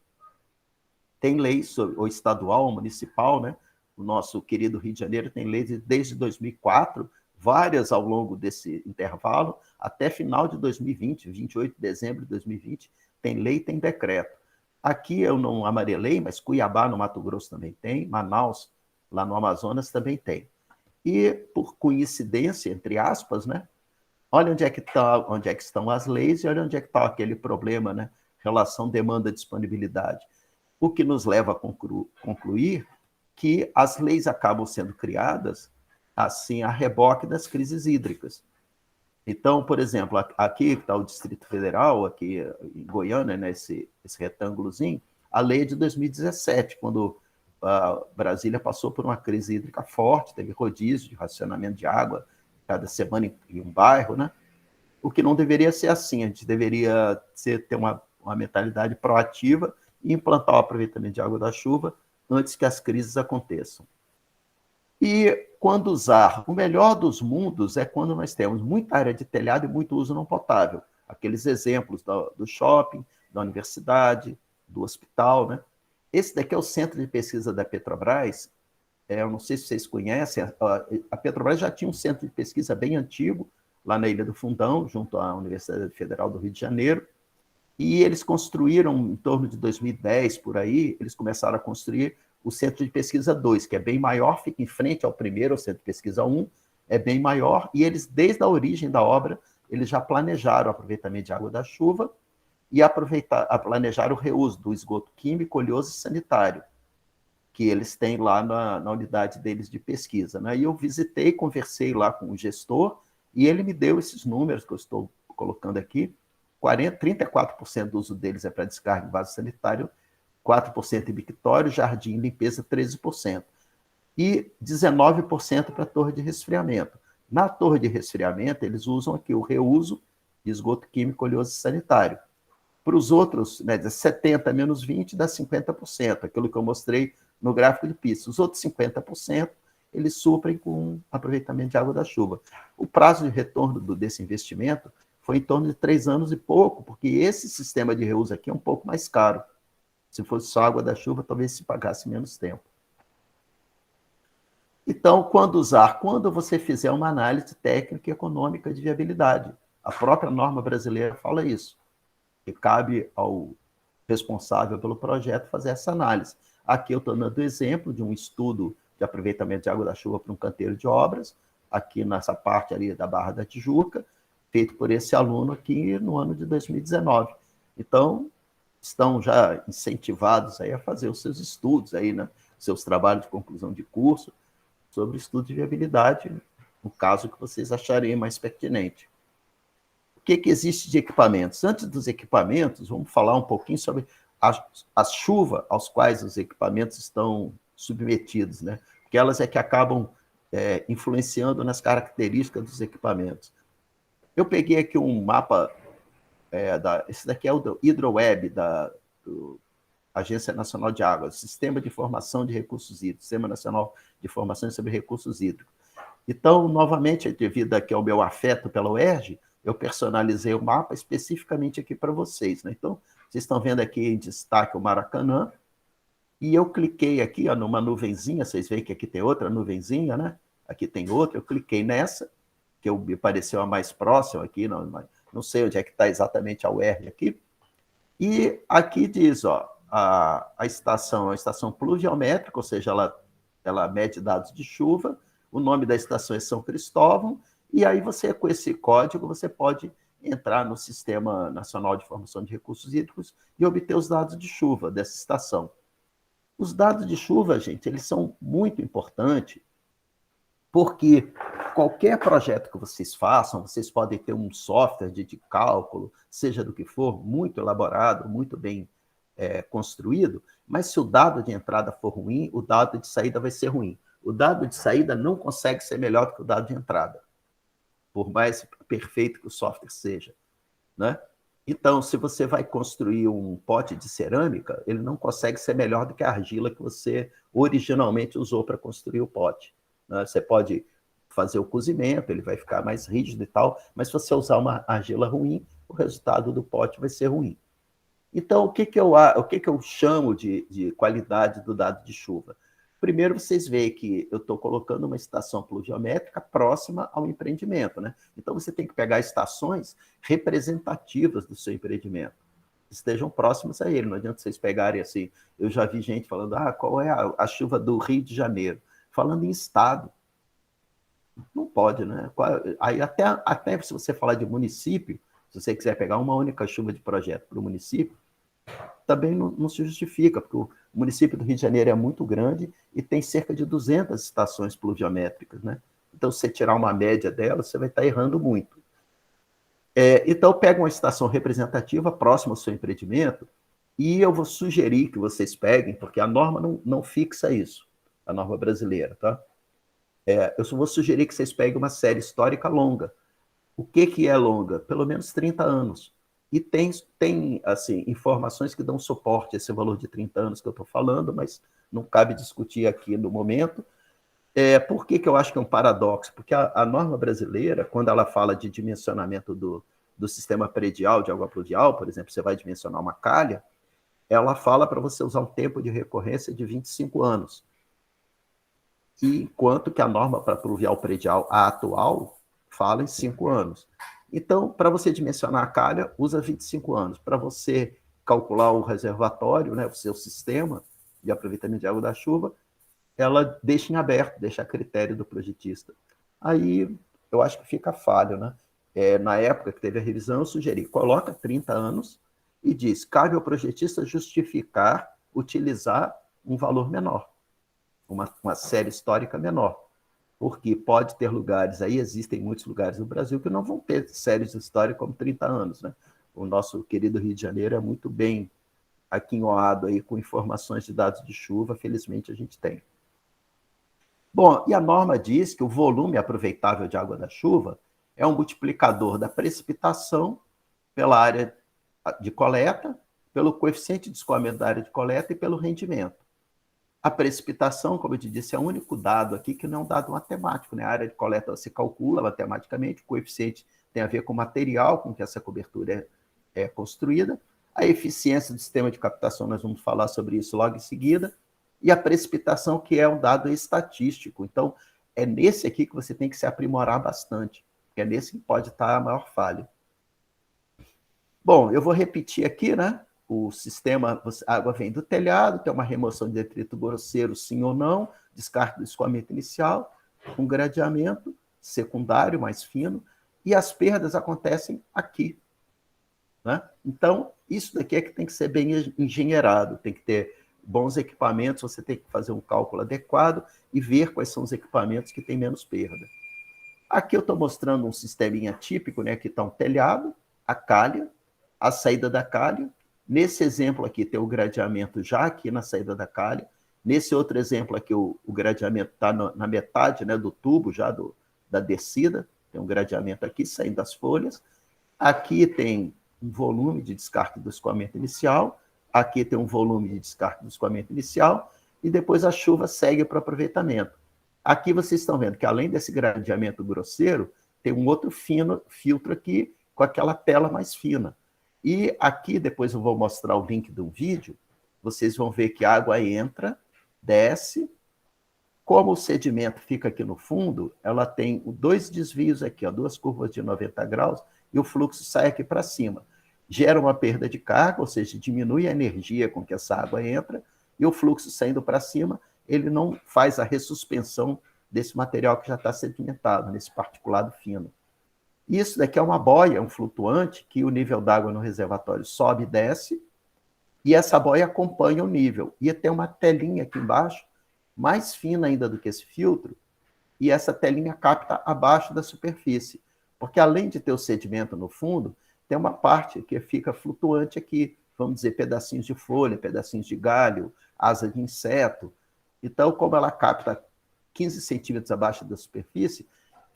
tem lei, ou estadual, ou municipal, né? O nosso querido Rio de Janeiro tem lei desde 2004, várias ao longo desse intervalo, até final de 2020, 28 de dezembro de 2020, tem lei e tem decreto. Aqui eu não amarelei, mas Cuiabá, no Mato Grosso, também tem, Manaus, lá no Amazonas, também tem. E, por coincidência, entre aspas, né? Olha onde é que estão as leis e olha onde é que está aquele problema, né? Relação demanda-disponibilidade. O que nos leva a concluir que as leis acabam sendo criadas assim a reboque das crises hídricas. Então, por exemplo, aqui está o Distrito Federal, aqui em Goiânia, né, esse retângulozinho, a lei é de 2017, quando a Brasília passou por uma crise hídrica forte, teve rodízio de racionamento de água cada semana em um bairro, né? O que não deveria ser assim, a gente deveria ter uma mentalidade proativa e implantar o aproveitamento de água da chuva antes que as crises aconteçam. E quando usar, o melhor dos mundos é quando nós temos muita área de telhado e muito uso não potável. Aqueles exemplos do shopping, da universidade, do hospital, né? Esse daqui é o centro de pesquisa da Petrobras. Eu não sei se vocês conhecem, a Petrobras já tinha um centro de pesquisa bem antigo, lá na Ilha do Fundão, junto à Universidade Federal do Rio de Janeiro, e eles construíram, em torno de 2010, por aí, eles começaram a construir o Centro de Pesquisa 2, que é bem maior, fica em frente ao primeiro, ao Centro de Pesquisa 1, é bem maior, e eles, desde a origem da obra, eles já planejaram o aproveitamento de água da chuva e planejaram o reuso do esgoto químico, oleoso e sanitário, que eles têm lá na unidade deles de pesquisa. Né? E eu visitei, conversei lá com o gestor, e ele me deu esses números que eu estou colocando aqui. 34% do uso deles é para descarga em vaso sanitário, 4% em mictório, jardim e limpeza, 13%. E 19% para a torre de resfriamento. Na torre de resfriamento, eles usam aqui o reuso de esgoto químico, oleoso e sanitário. Para os outros, né, 70 menos 20 dá 50%, aquilo que eu mostrei no gráfico de pista. Os outros 50%, eles suprem com aproveitamento de água da chuva. O prazo de retorno desse investimento foi em torno de 3 anos e pouco, porque esse sistema de reuso aqui é um pouco mais caro. Se fosse só água da chuva, talvez se pagasse menos tempo. Então, quando usar? Quando você fizer uma análise técnica e econômica de viabilidade. A própria norma brasileira fala isso, que cabe ao responsável pelo projeto fazer essa análise. Aqui eu estou dando exemplo de um estudo de aproveitamento de água da chuva para um canteiro de obras, aqui nessa parte ali da Barra da Tijuca, feito por esse aluno aqui no ano de 2019. Então, estão já incentivados aí a fazer os seus estudos, aí, né? Seus trabalhos de conclusão de curso, sobre estudo de viabilidade, no caso que vocês acharem mais pertinente. O que existe de equipamentos? Antes dos equipamentos, vamos falar um pouquinho sobre a chuva aos quais os equipamentos estão submetidos, né? Porque elas é que acabam influenciando nas características dos equipamentos. Eu peguei aqui um mapa, esse daqui é o HidroWeb, da Agência Nacional de Águas, Sistema de Informação de Recursos Hídricos, Sistema Nacional de Informações sobre Recursos Hídricos. Então, novamente, devido aqui ao meu afeto pela UERJ, eu personalizei o mapa especificamente aqui para vocês. Né? Então, vocês estão vendo aqui em destaque o Maracanã, e eu cliquei aqui ó, numa nuvenzinha, vocês veem que aqui tem outra nuvenzinha, né? Aqui tem outra, eu cliquei nessa, que me pareceu a mais próxima aqui, não sei onde é que está exatamente a UERJ aqui, e aqui diz, ó, a estação é uma estação pluviométrica, ou seja, ela mede dados de chuva, o nome da estação é São Cristóvão, e aí você, com esse código, você pode entrar no Sistema Nacional de Informação de Recursos Hídricos e obter os dados de chuva dessa estação. Os dados de chuva, gente, eles são muito importantes, porque qualquer projeto que vocês façam, vocês podem ter um software de cálculo, seja do que for, muito elaborado, muito bem construído, mas se o dado de entrada for ruim, o dado de saída vai ser ruim. O dado de saída não consegue ser melhor do que o dado de entrada, por mais perfeito que o software seja. Né? Então, se você vai construir um pote de cerâmica, ele não consegue ser melhor do que a argila que você originalmente usou para construir o pote. Né? Você pode fazer o cozimento, ele vai ficar mais rígido e tal, mas se você usar uma argila ruim, o resultado do pote vai ser ruim. Então, o que eu chamo de qualidade do dado de chuva? Primeiro, vocês veem que eu estou colocando uma estação pluviométrica próxima ao empreendimento. Né? Então, você tem que pegar estações representativas do seu empreendimento, que estejam próximas a ele. Não adianta vocês pegarem assim... Eu já vi gente falando, qual é a chuva do Rio de Janeiro? Falando em estado. Não pode, né? Aí até se você falar de município, se você quiser pegar uma única chuva de projeto para o município, também não se justifica, porque o município do Rio de Janeiro é muito grande e tem cerca de 200 estações pluviométricas, né? Então, se você tirar uma média delas, você vai estar errando muito. Então, pega uma estação representativa próxima ao seu empreendimento e eu vou sugerir que vocês peguem, porque a norma não fixa isso, a norma brasileira, tá? Eu só vou sugerir que vocês peguem uma série histórica longa. O que é longa? Pelo menos 30 anos. E tem assim, informações que dão suporte a esse valor de 30 anos que eu estou falando, mas não cabe discutir aqui no momento. Por que eu acho que é um paradoxo? Porque a norma brasileira, quando ela fala de dimensionamento do sistema predial de água pluvial, por exemplo, você vai dimensionar uma calha, ela fala para você usar um tempo de recorrência de 25 anos. E enquanto que a norma para pluvial predial, a atual, fala em 5 anos. Então, para você dimensionar a calha, usa 25 anos. Para você calcular o reservatório, né, o seu sistema de aproveitamento de água da chuva, ela deixa em aberto, deixa a critério do projetista. Aí eu acho que fica falho, né? Na época que teve a revisão, eu sugeri, coloca 30 anos e diz, cabe ao projetista justificar utilizar um valor menor, uma série histórica menor, porque pode ter lugares, aí existem muitos lugares no Brasil que não vão ter séries de história como 30 anos, né? O nosso querido Rio de Janeiro é muito bem aquinhoado aí com informações de dados de chuva, felizmente a gente tem. Bom, e a norma diz que o volume aproveitável de água da chuva é um multiplicador da precipitação pela área de coleta, pelo coeficiente de escoamento da área de coleta e pelo rendimento. A precipitação, como eu te disse, é o único dado aqui que não é um dado matemático, né? A área de coleta se calcula matematicamente, o coeficiente tem a ver com o material com que essa cobertura é construída, a eficiência do sistema de captação, nós vamos falar sobre isso logo em seguida, e a precipitação, que é um dado estatístico. Então, é nesse aqui que você tem que se aprimorar bastante, que é nesse que pode estar a maior falha. Bom, eu vou repetir aqui, né? O sistema, a água vem do telhado, tem uma remoção de detrito grosseiro, sim ou não, descarte do escoamento inicial, um gradeamento secundário mais fino, e as perdas acontecem aqui, né? Então, isso daqui é que tem que ser bem engenheirado, tem que ter bons equipamentos, você tem que fazer um cálculo adequado e ver quais são os equipamentos que têm menos perda. Aqui eu estou mostrando um sisteminha típico, né? Aqui está um telhado, a calha, a saída da calha. Nesse exemplo aqui tem o gradeamento já aqui na saída da calha. Nesse outro exemplo aqui, o gradeamento está na metade, né, do tubo já da descida. Tem um gradeamento aqui saindo das folhas. Aqui tem um volume de descarte do escoamento inicial. Aqui tem um volume de descarte do escoamento inicial. E depois a chuva segue para o aproveitamento. Aqui vocês estão vendo que, além desse gradeamento grosseiro, tem um outro filtro aqui com aquela tela mais fina. E aqui, depois eu vou mostrar o link de um vídeo, vocês vão ver que a água entra, desce, como o sedimento fica aqui no fundo, ela tem dois desvios aqui, ó, duas curvas de 90 graus, e o fluxo sai aqui para cima. Gera uma perda de carga, ou seja, diminui a energia com que essa água entra, e o fluxo saindo para cima, ele não faz a ressuspensão desse material que já está sedimentado, nesse particulado fino. Isso daqui é uma boia, um flutuante, que o nível d'água no reservatório sobe e desce, e essa boia acompanha o nível. E tem uma telinha aqui embaixo, mais fina ainda do que esse filtro, e essa telinha capta abaixo da superfície. Porque além de ter o sedimento no fundo, tem uma parte que fica flutuante aqui, vamos dizer, pedacinhos de folha, pedacinhos de galho, asa de inseto. Então, como ela capta 15 centímetros abaixo da superfície,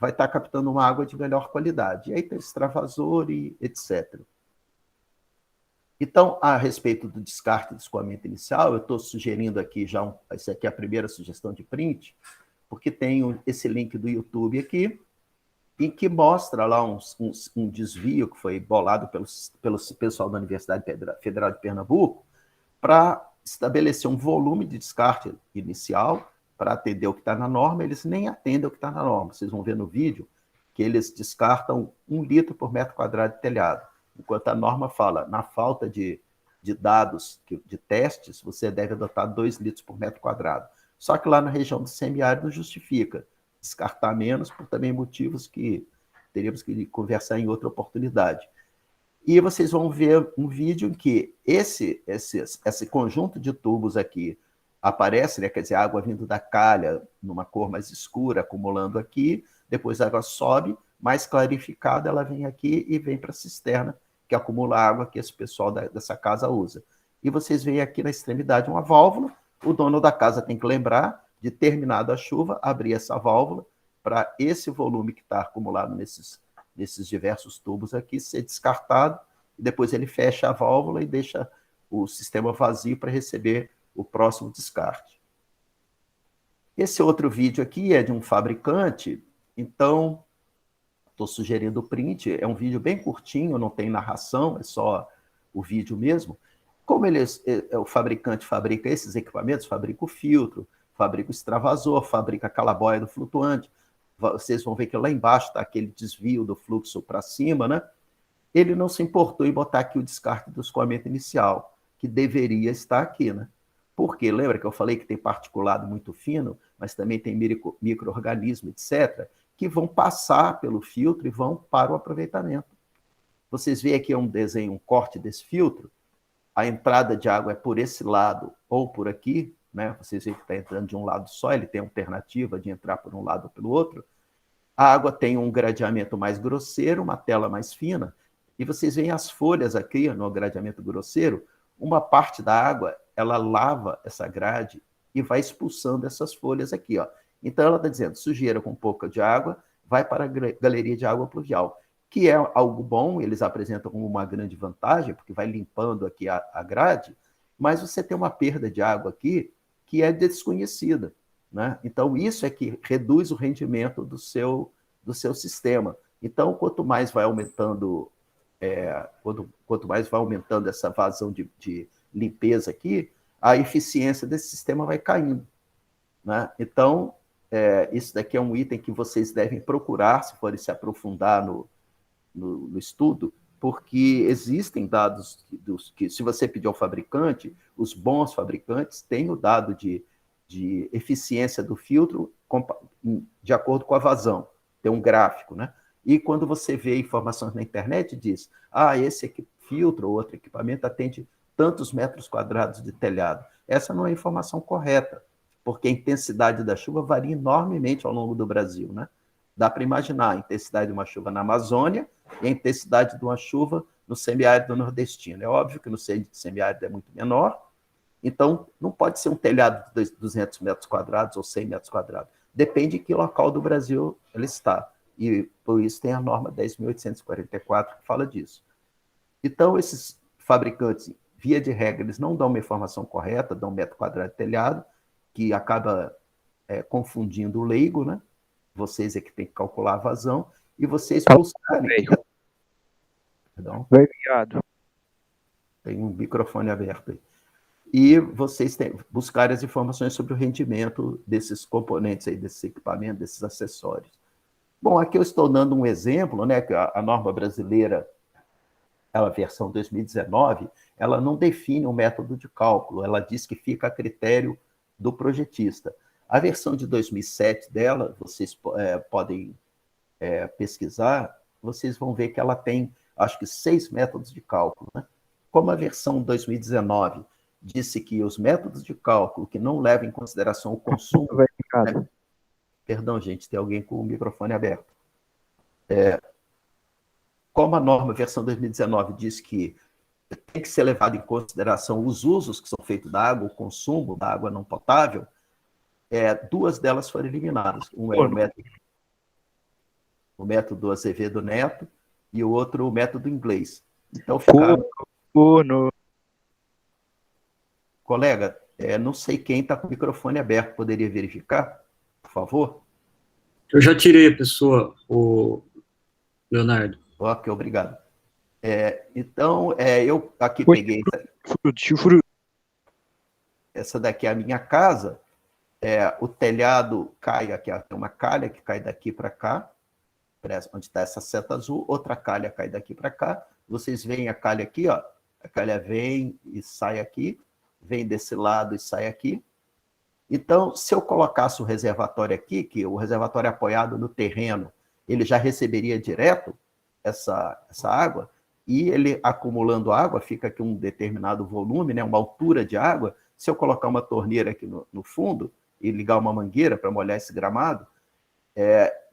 vai estar captando uma água de melhor qualidade. E aí tem extravasor e etc. Então, a respeito do descarte do escoamento inicial, eu estou sugerindo aqui já, essa aqui é a primeira sugestão de print, porque tem esse link do YouTube aqui, em que mostra lá um desvio que foi bolado pelo pessoal da Universidade Federal de Pernambuco para estabelecer um volume de descarte inicial para atender o que está na norma. Eles nem atendem o que está na norma. Vocês vão ver no vídeo que eles descartam 1 litro por metro quadrado de telhado, enquanto a norma fala, na falta de dados, de testes, você deve adotar 2 litros por metro quadrado. Só que lá na região do semiárido justifica descartar menos, por também motivos que teríamos que conversar em outra oportunidade. E vocês vão ver um vídeo em que esse conjunto de tubos aqui aparece, né? Quer dizer, a água vindo da calha numa cor mais escura, acumulando aqui, depois a água sobe, mais clarificada, ela vem aqui e vem para a cisterna, que acumula a água que esse pessoal dessa casa usa. E vocês veem aqui na extremidade uma válvula, o dono da casa tem que lembrar de, terminada a chuva, abrir essa válvula para esse volume que está acumulado nesses diversos tubos aqui ser descartado, e depois ele fecha a válvula e deixa o sistema vazio para receber o próximo descarte. Esse outro vídeo aqui é de um fabricante, então estou sugerindo o print, é um vídeo bem curtinho, não tem narração, é só o vídeo mesmo. Como o fabricante fabrica esses equipamentos, fabrica o filtro, fabrica o extravasor, fabrica a calabóia do flutuante, vocês vão ver que lá embaixo está aquele desvio do fluxo para cima, né? Ele não se importou em botar aqui o descarte do escoamento inicial, que deveria estar aqui, né? Porque lembra que eu falei que tem particulado muito fino, mas também tem micro-organismo, etc., que vão passar pelo filtro e vão para o aproveitamento. Vocês veem aqui um desenho, um corte desse filtro, a entrada de água é por esse lado ou por aqui, né? Vocês veem que está entrando de um lado só, ele tem a alternativa de entrar por um lado ou pelo outro. A água tem um gradeamento mais grosseiro, uma tela mais fina, e vocês veem as folhas aqui no gradeamento grosseiro, uma parte da água, ela lava essa grade e vai expulsando essas folhas aqui, ó. Então ela está dizendo, sujeira com pouca de água, vai para a galeria de água pluvial, que é algo bom, eles apresentam como uma grande vantagem, porque vai limpando aqui a grade, mas você tem uma perda de água aqui que é desconhecida, né? Então isso é que reduz o rendimento do seu sistema. Então, quanto mais vai aumentando quanto mais vai aumentando essa vazão de limpeza aqui, a eficiência desse sistema vai caindo, né? Então, isso daqui é um item que vocês devem procurar, se forem se aprofundar no estudo, porque existem dados que, se você pedir ao fabricante, os bons fabricantes têm o dado de eficiência do filtro de acordo com a vazão. Tem um gráfico, né? E quando você vê informações na internet, diz, esse filtro ou outro equipamento atende tantos metros quadrados de telhado. Essa não é a informação correta, porque a intensidade da chuva varia enormemente ao longo do Brasil, né? Dá para imaginar a intensidade de uma chuva na Amazônia e a intensidade de uma chuva no semiárido nordestino. É óbvio que no semiárido é muito menor, então não pode ser um telhado de 200 metros quadrados ou 100 metros quadrados. Depende de que local do Brasil ele está. E por isso tem a norma 10.844 que fala disso. Então, esses fabricantes, via de regra, eles não dão uma informação correta, dão metro quadrado de telhado, que acaba confundindo o leigo, né? Vocês é que tem que calcular a vazão, e vocês buscarem... Perdão. Obrigado. Tem um microfone aberto aí. E vocês buscarem as informações sobre o rendimento desses componentes aí, desses equipamentos, desses acessórios. Bom, aqui eu estou dando um exemplo, né, que a norma brasileira, a versão 2019, ela não define um método de cálculo, ela diz que fica a critério do projetista. A versão de 2007 dela, vocês podem pesquisar, vocês vão ver que ela tem, acho que, 6 métodos de cálculo, né? Como a versão 2019 disse que os métodos de cálculo que não levam em consideração o consumo... Né? Perdão, gente, tem alguém com o microfone aberto. Como a norma versão 2019 diz que tem que ser levado em consideração os usos que são feitos da água, o consumo da água não potável, 2 delas foram eliminadas. Um é o método Azevedo Neto e o outro o método inglês. Então ficaram... Colega, não sei quem está com o microfone aberto, poderia verificar, por favor? Eu já tirei a pessoa, o Leonardo. Ok, obrigado. Então, eu aqui peguei... Essa daqui é a minha casa. O telhado cai aqui, tem uma calha que cai daqui para cá, onde está essa seta azul, outra calha cai daqui para cá. Vocês veem a calha aqui, ó, a calha vem e sai aqui, vem desse lado e sai aqui. Então, se eu colocasse o reservatório aqui, que o reservatório é apoiado no terreno, ele já receberia direto essa água, e ele acumulando água, fica aqui um determinado volume, né, uma altura de água. Se eu colocar uma torneira aqui no fundo e ligar uma mangueira para molhar esse gramado,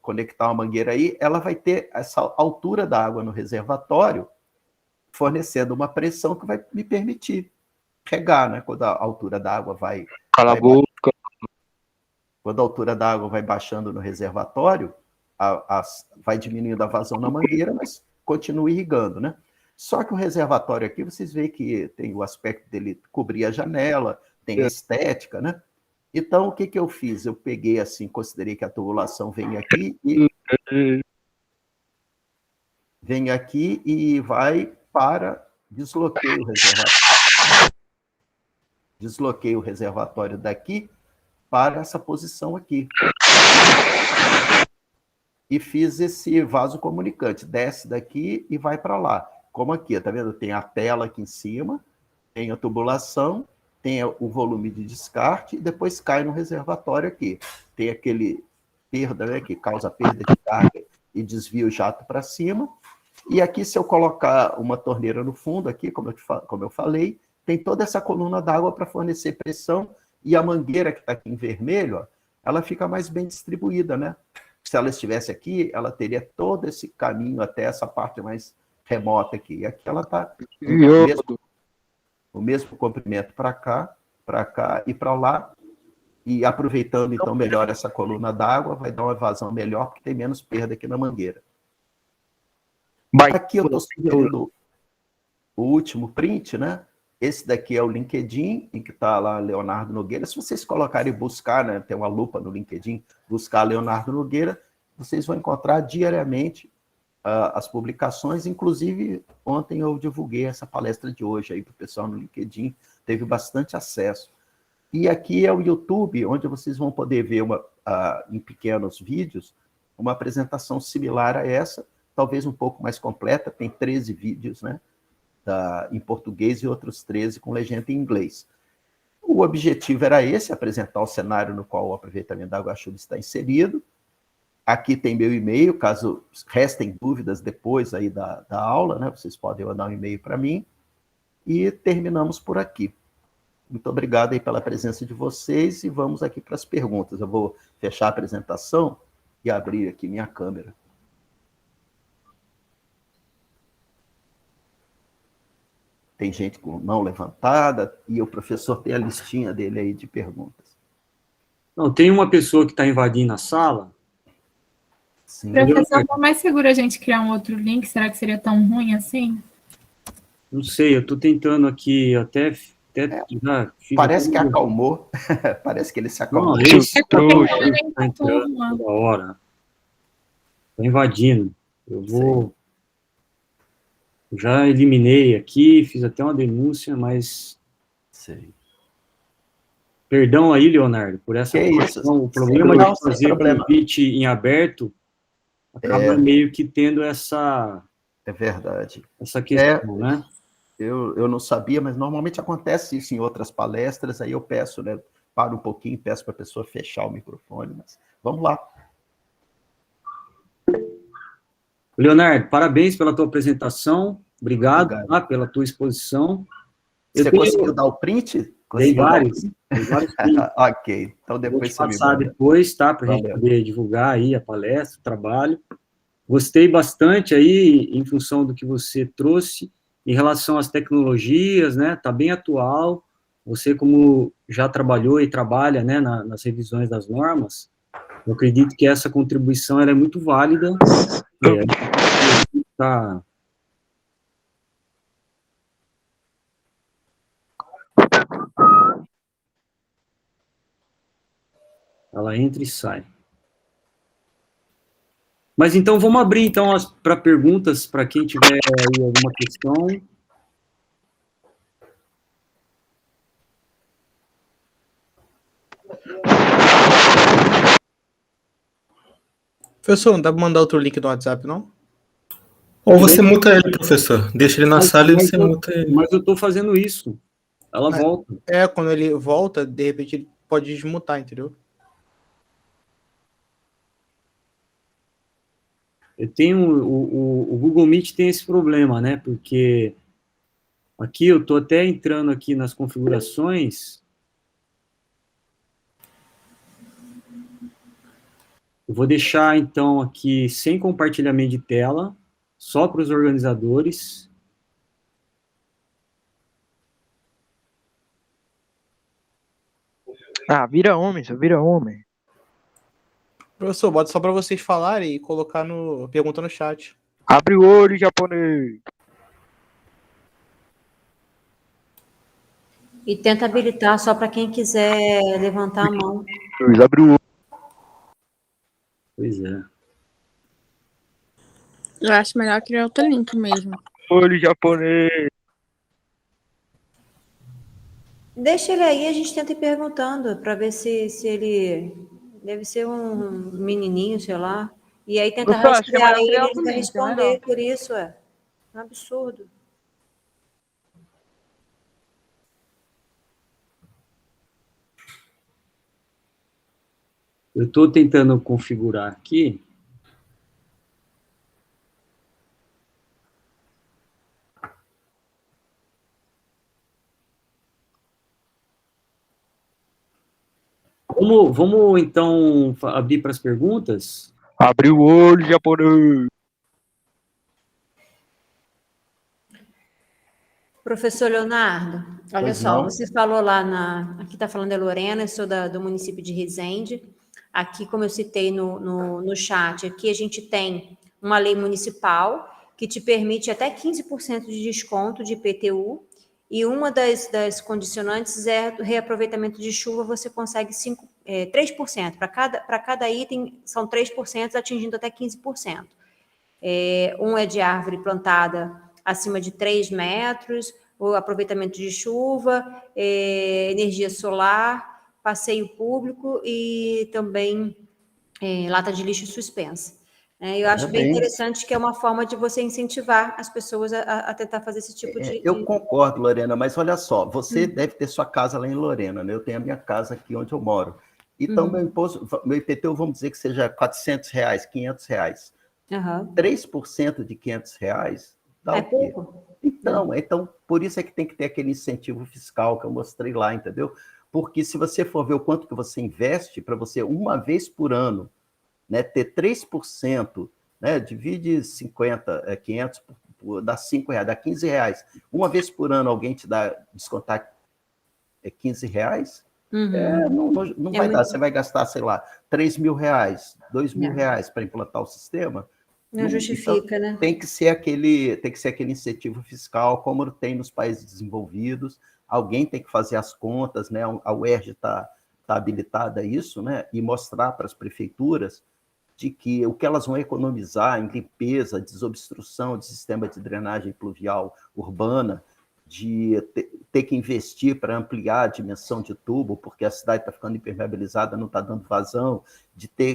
conectar uma mangueira aí, ela vai ter essa altura da água no reservatório, fornecendo uma pressão que vai me permitir regar, né? Quando a altura da água vai... Quando a altura da água vai baixando no reservatório, vai diminuindo a vazão na mangueira, mas continua irrigando, né? Só que o reservatório aqui, vocês veem que tem o aspecto dele cobrir a janela, tem a estética, né? Então, o que eu fiz? Eu peguei assim, considerei que a tubulação vem aqui e vai para... Desloquei o reservatório daqui para essa posição aqui. E fiz esse vaso comunicante. Desce daqui e vai para lá. Como aqui, tá vendo? Tem a tela aqui em cima, tem a tubulação, tem o volume de descarte e depois cai no reservatório aqui. Tem aquele perda, né, que causa perda de carga e desvia o jato para cima. E aqui, se eu colocar uma torneira no fundo, aqui, como eu falei, tem toda essa coluna d'água para fornecer pressão, e a mangueira que está aqui em vermelho, ó, ela fica mais bem distribuída, né? Se ela estivesse aqui, ela teria todo esse caminho até essa parte mais remota aqui. E aqui ela está o mesmo comprimento para cá e para lá. E aproveitando, então, melhor essa coluna d'água, vai dar uma vazão melhor, porque tem menos perda aqui na mangueira. Aqui eu estou sugerindo o último print, né? Esse daqui é o LinkedIn, em que está lá Leonardo Nogueira. Se vocês colocarem buscar, né, tem uma lupa no LinkedIn, buscar Leonardo Nogueira, vocês vão encontrar diariamente as publicações. Inclusive, ontem eu divulguei essa palestra de hoje aí para o pessoal no LinkedIn, teve bastante acesso. E aqui é o YouTube, onde vocês vão poder ver em pequenos vídeos uma apresentação similar a essa, talvez um pouco mais completa, tem 13 vídeos, né? Em português e outros 13 com legenda em inglês. O objetivo era esse, apresentar o cenário no qual o aproveitamento da água-chuva está inserido. Aqui tem meu e-mail, caso restem dúvidas depois aí da aula, né? Vocês podem mandar um e-mail para mim. E terminamos por aqui. Muito obrigado aí pela presença de vocês e vamos aqui para as perguntas. Eu vou fechar a apresentação e abrir aqui minha câmera. Tem gente com mão levantada e o professor tem a listinha dele aí de perguntas. Não, tem uma pessoa que está invadindo a sala. Sim. Professor, não é mais seguro a gente criar um outro link? Será que seria tão ruim assim? Não sei, eu estou tentando aqui até parece que acalmou. Parece que ele se acalmou. Não, esse trouxa está entrando toda hora. Está invadindo. Eu vou... Já eliminei aqui, fiz até uma denúncia, mas... Sei. Perdão aí, Leonardo, por essa questão. O problema de fazer convite em aberto acaba meio que tendo essa... É verdade. Essa questão, né? Eu não sabia, mas normalmente acontece isso em outras palestras, aí eu peço, né? Paro um pouquinho, peço para a pessoa fechar o microfone, mas vamos lá. Leonardo, parabéns pela tua apresentação, obrigado. Tá, pela tua exposição. Você conseguiu dar o print? Tem vários prints. Ok, então depois você me manda. Depois, tá, para a gente poder divulgar aí a palestra, o trabalho. Gostei bastante aí, em função do que você trouxe, em relação às tecnologias, né, tá bem atual. Você, como já trabalhou e trabalha, né, nas revisões das normas, eu acredito que essa contribuição ela é muito válida. Tá. Ela entra e sai. Mas então vamos abrir então para perguntas para quem tiver aí alguma questão. Professor, não dá para mandar outro link no WhatsApp, não? Ou você muta ele, professor. Deixa ele na sala e você muta ele. Mas eu estou fazendo isso. Ela volta. Quando ele volta, de repente ele pode desmutar, entendeu? Eu tenho... O Google Meet tem esse problema, né? Porque aqui eu estou até entrando aqui nas configurações. Eu vou deixar, então, aqui sem compartilhamento de tela, só para os organizadores. Vira homem, só vira homem. Professor, bota só para vocês falarem e colocar pergunta no chat. Abre o olho, japonês. E tenta habilitar só para quem quiser levantar a mão. Abre o Pois é. Eu acho melhor criar outro link mesmo. olho japonês. Deixa ele aí, a gente tenta ir perguntando para ver se ele... Deve ser um menininho, sei lá. E aí tenta Professor, acho que é rastrear melhor criar ele outro vai link, responder melhor. por isso, é. Um absurdo. Eu estou tentando configurar aqui. Vamos então abrir para as perguntas? Abre o olho japonês. Professor Leonardo, olha Pois só, não. você falou lá aqui está falando a Lorena, eu sou do município de Resende. Aqui, como eu citei no chat, aqui a gente tem uma lei municipal que te permite até 15% de desconto de IPTU, e uma das condicionantes é o reaproveitamento de chuva, você consegue 3%. Para cada item, são 3%, atingindo até 15%. Um é de árvore plantada acima de 3 metros, o aproveitamento de chuva, energia solar, passeio público e também lata de lixo suspensa. Eu acho bem interessante que é uma forma de você incentivar as pessoas a tentar fazer esse tipo de... Eu concordo, Lorena, mas olha só, você deve ter sua casa lá em Lorena, né? Eu tenho a minha casa aqui onde eu moro. Então, meu IPTU, vamos dizer que seja R$400, R$500. 3% de R$500 dá o quê? pouco. Então, por isso é que tem que ter aquele incentivo fiscal que eu mostrei lá, entendeu? Porque se você for ver o quanto que você investe, para você, uma vez por ano, né, ter 3%, né, divide 500 dá R$5, dá R$15. Uma vez por ano alguém te dá, descontar R$15, não vai dar. Você vai gastar, sei lá, R$3.000, R$2.000 para implantar o sistema. Não justifica, então, né? Tem que ser aquele incentivo fiscal, como tem nos países desenvolvidos. Alguém tem que fazer as contas, né? A UERJ está habilitada a isso, né? E mostrar para as prefeituras de que o que elas vão economizar em limpeza, desobstrução de sistema de drenagem pluvial urbana, de ter que investir para ampliar a dimensão de tubo, porque a cidade está ficando impermeabilizada, não está dando vazão,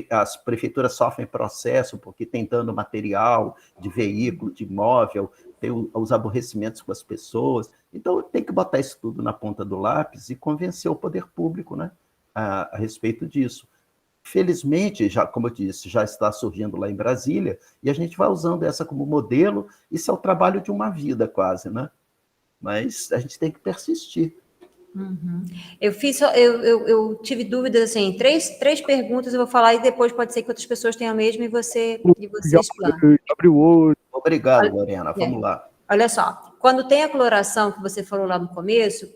as prefeituras sofrem processo porque tem dano material de veículo, de imóvel, tem os aborrecimentos com as pessoas. Então, tem que botar isso tudo na ponta do lápis e convencer o poder público, né, a respeito disso. Felizmente, já, como eu disse, já está surgindo lá em Brasília, e a gente vai usando essa como modelo. Isso é o trabalho de uma vida, quase, né? Mas a gente tem que persistir. Eu tive dúvidas, assim, três perguntas eu vou falar e depois pode ser que outras pessoas tenham a mesma e você explana. Abre o olho. Obrigado, Lorena. Vamos lá. Olha só, quando tem a cloração, que você falou lá no começo,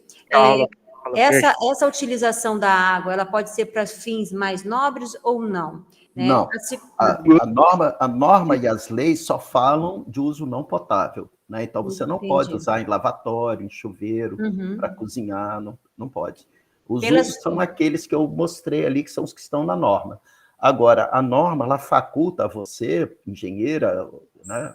essa utilização da água, ela pode ser para fins mais nobres ou não? Né? Não. A norma e as leis só falam de uso não potável. Né? Então, você não pode usar em lavatório, em chuveiro, para cozinhar, não pode. Os usos são aqueles que eu mostrei ali, que são os que estão na norma. Agora, a norma, ela faculta a você, engenheira, né,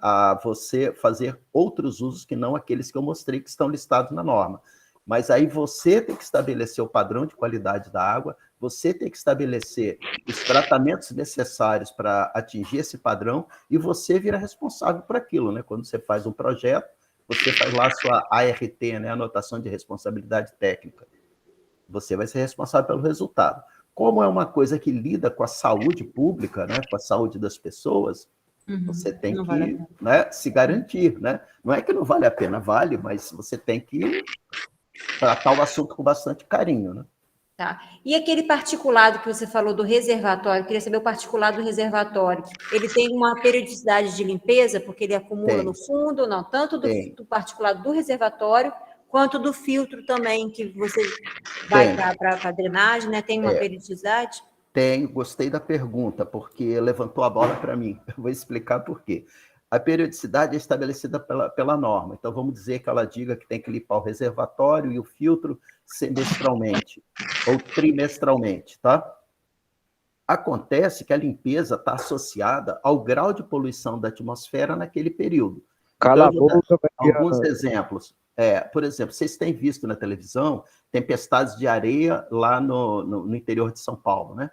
a você fazer outros usos que não aqueles que eu mostrei, que estão listados na norma. Mas aí você tem que estabelecer o padrão de qualidade da água, você tem que estabelecer os tratamentos necessários para atingir esse padrão, e você vira responsável por aquilo, né? Quando você faz um projeto, você faz lá a sua ART, né? Anotação de responsabilidade técnica. Você vai ser responsável pelo resultado. Como é uma coisa que lida com a saúde pública, né? Com a saúde das pessoas, você tem que, né, se garantir, né? Não é que não vale a pena, vale, mas você tem que tratar o assunto com bastante carinho, né? Tá. E aquele particulado que você falou do reservatório, queria saber o particulado do reservatório. Ele tem uma periodicidade de limpeza, porque ele acumula no fundo, não? Tanto do particulado do reservatório, quanto do filtro também, que você vai para a drenagem, né? Tem uma periodicidade? Tenho, gostei da pergunta, porque levantou a bola para mim. Eu vou explicar por quê. A periodicidade é estabelecida pela norma. Então, vamos dizer que ela diga que tem que limpar o reservatório e o filtro semestralmente ou trimestralmente, tá? Acontece que a limpeza está associada ao grau de poluição da atmosfera naquele período. Cala a Então, eu vou boca, dar alguns Mariana. exemplos. Por exemplo, vocês têm visto na televisão tempestades de areia lá no interior de São Paulo, né?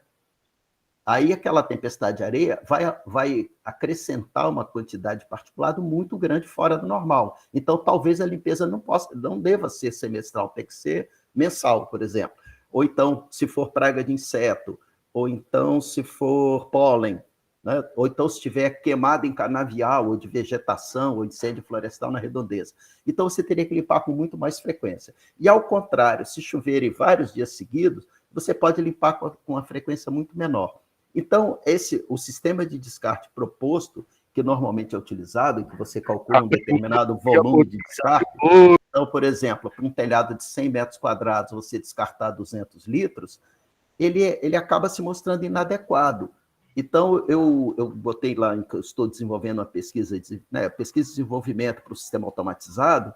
Aí aquela tempestade de areia vai acrescentar uma quantidade de particulado muito grande fora do normal. Então, talvez a limpeza não deva ser semestral, tem que ser mensal, por exemplo. Ou então, se for praga de inseto, ou então, se for pólen, né? Ou então, se tiver queimada em canavial, ou de vegetação, ou incêndio florestal na redondeza. Então, você teria que limpar com muito mais frequência. E, ao contrário, se chover em vários dias seguidos, você pode limpar com uma frequência muito menor. Então, o sistema de descarte proposto, que normalmente é utilizado, em que você calcula um determinado volume de descarte, então, por exemplo, para um telhado de 100 metros quadrados, você descartar 200 litros, ele acaba se mostrando inadequado. Então, eu botei lá, que eu estou desenvolvendo uma pesquisa de desenvolvimento para o sistema automatizado,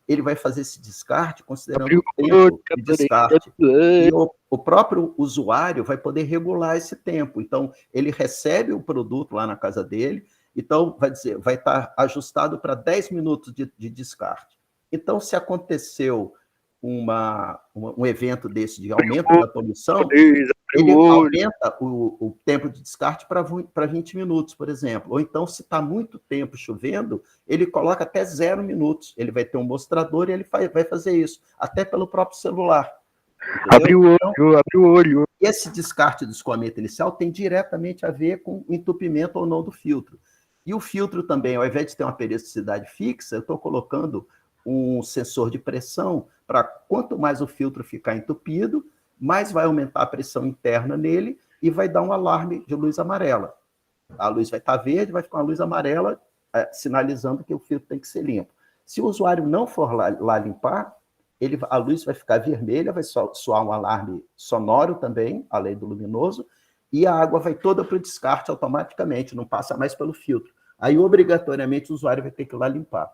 ele vai fazer esse descarte considerando o tempo de descarte. E o próprio usuário vai poder regular esse tempo. Então, ele recebe o produto lá na casa dele, então vai estar ajustado para 10 minutos de descarte. Então, se aconteceu um evento desse de aumento da poluição, ele aumenta o tempo de descarte para 20 minutos, por exemplo. Ou então, se está muito tempo chovendo, ele coloca até 0 minutos. Ele vai ter um mostrador e ele vai fazer isso, até pelo próprio celular. Abre o olho, abre o olho. Esse descarte do escoamento inicial tem diretamente a ver com o entupimento ou não do filtro. E o filtro também, ao invés de ter uma periodicidade fixa, eu estou colocando um sensor de pressão para quanto mais o filtro ficar entupido, mais vai aumentar a pressão interna nele e vai dar um alarme de luz amarela. A luz vai estar verde, vai ficar uma luz amarela sinalizando que o filtro tem que ser limpo. Se o usuário não for lá limpar, a luz vai ficar vermelha, vai soar um alarme sonoro também, além do luminoso, e a água vai toda para o descarte automaticamente, não passa mais pelo filtro. Aí, obrigatoriamente, o usuário vai ter que ir lá limpar.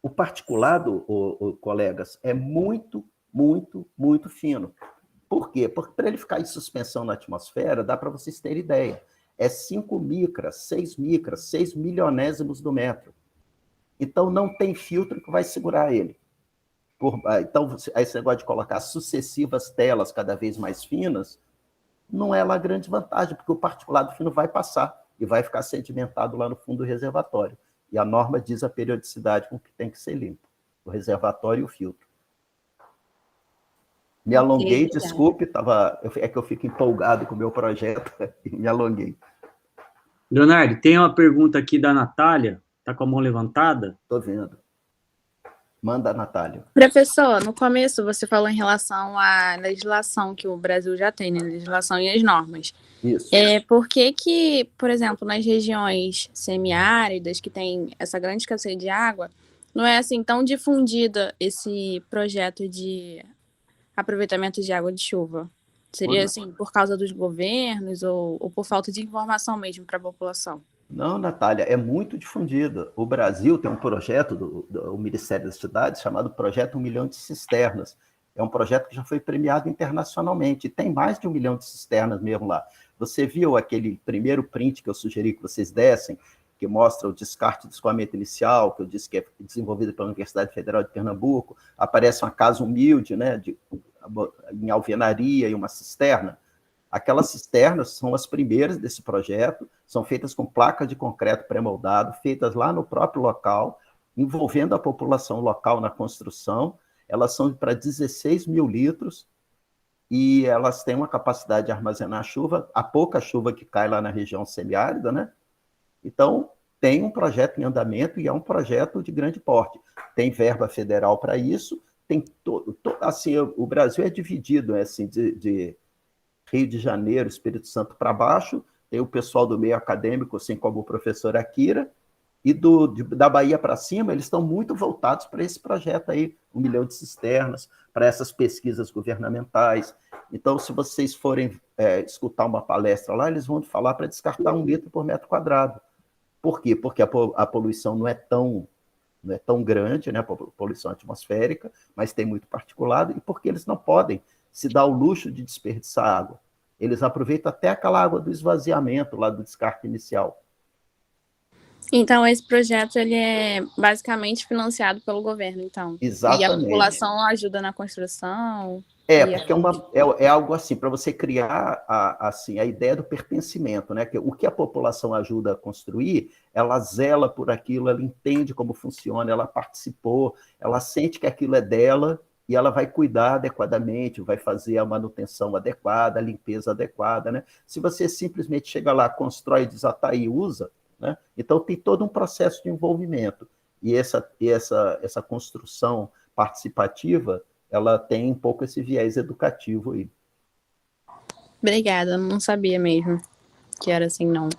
O particulado, colegas, é muito, muito, muito fino. Por quê? Porque para ele ficar em suspensão na atmosfera, dá para vocês terem ideia, é 5 micras, 6 micras, 6 milionésimos do metro. Então, não tem filtro que vai segurar ele. Então, esse negócio de colocar sucessivas telas cada vez mais finas, não é lá grande vantagem, porque o particulado fino vai passar e vai ficar sedimentado lá no fundo do reservatório. E a norma diz a periodicidade com que tem que ser limpo, o reservatório e o filtro. Me alonguei, desculpe, é que eu fico empolgado com o meu projeto e me alonguei. Leonardo, tem uma pergunta aqui da Natália, está com a mão levantada? Estou vendo. Manda, Natália. Professor, no começo você falou em relação à legislação que o Brasil já tem, né? Legislação e as normas. Isso. Por que, por exemplo, nas regiões semiáridas, que tem essa grande escassez de água, não é assim tão difundida esse projeto de aproveitamento de água de chuva? Seria assim, por causa dos governos ou por falta de informação mesmo para a população? Não, Natália, é muito difundido. O Brasil tem um projeto do Ministério das Cidades chamado Projeto 1 Milhão de Cisternas. É um projeto que já foi premiado internacionalmente. E tem mais de 1 milhão de cisternas mesmo lá. Você viu aquele primeiro print que eu sugeri que vocês dessem, que mostra o descarte do escoamento inicial, que eu disse que é desenvolvido pela Universidade Federal de Pernambuco. Aparece uma casa humilde, né, em alvenaria e uma cisterna. Aquelas cisternas são as primeiras desse projeto, são feitas com placas de concreto pré-moldado, feitas lá no próprio local, envolvendo a população local na construção. Elas são para 16 mil litros e elas têm uma capacidade de armazenar chuva, a pouca chuva que cai lá na região semiárida, né? Então, tem um projeto em andamento e é um projeto de grande porte. Tem verba federal para isso, tem assim, o Brasil é dividido, assim, de Rio de Janeiro, Espírito Santo para baixo, tem o pessoal do meio acadêmico, assim como o professor Akira, e da Bahia para cima, eles estão muito voltados para esse projeto aí, 1 milhão de cisternas, para essas pesquisas governamentais. Então, se vocês forem escutar uma palestra lá, eles vão falar para descartar 1 litro por metro quadrado. Por quê? Porque a poluição não é tão grande, né, a poluição atmosférica, mas tem muito particulado, e porque eles não podem se dar o luxo de desperdiçar água. Eles aproveitam até aquela água do esvaziamento, lá do descarte inicial. Então, esse projeto ele é basicamente financiado pelo governo, então. Exatamente. E a população ajuda na construção? Porque é algo assim, para você criar a ideia do pertencimento, né? Que o que a população ajuda a construir, ela zela por aquilo, ela entende como funciona, ela participou, ela sente que aquilo é dela e ela vai cuidar adequadamente, vai fazer a manutenção adequada, a limpeza adequada, né? Se você simplesmente chega lá, constrói, desata e usa, né? Então tem todo um processo de envolvimento. E essa construção participativa, ela tem um pouco esse viés educativo aí. Obrigada, não sabia mesmo que era assim, não.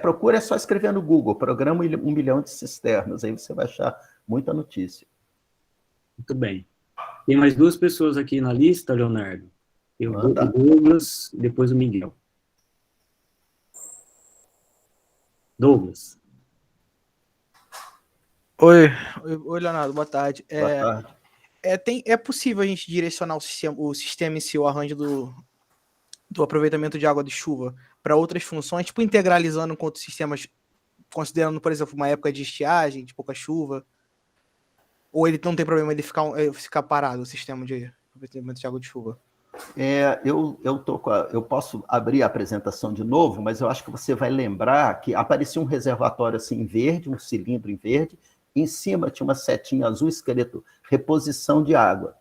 Procura só escrever no Google, Programa 1 milhão de cisternas, aí você vai achar muita notícia. Muito bem. Tem mais 2 pessoas aqui na lista, Leonardo. O Douglas e depois o Miguel. Douglas. Oi, Leonardo, boa tarde. Boa tarde. É possível a gente direcionar o sistema em si, o arranjo do aproveitamento de água de chuva para outras funções, tipo integralizando com outros sistemas, considerando, por exemplo, uma época de estiagem, de pouca chuva? Ou ele não tem problema de ficar parado, o sistema de aproveitamento de água de chuva? Eu posso abrir a apresentação de novo, mas eu acho que você vai lembrar que aparecia um reservatório assim em verde, um cilindro em verde, e em cima tinha uma setinha azul escrito reposição de água.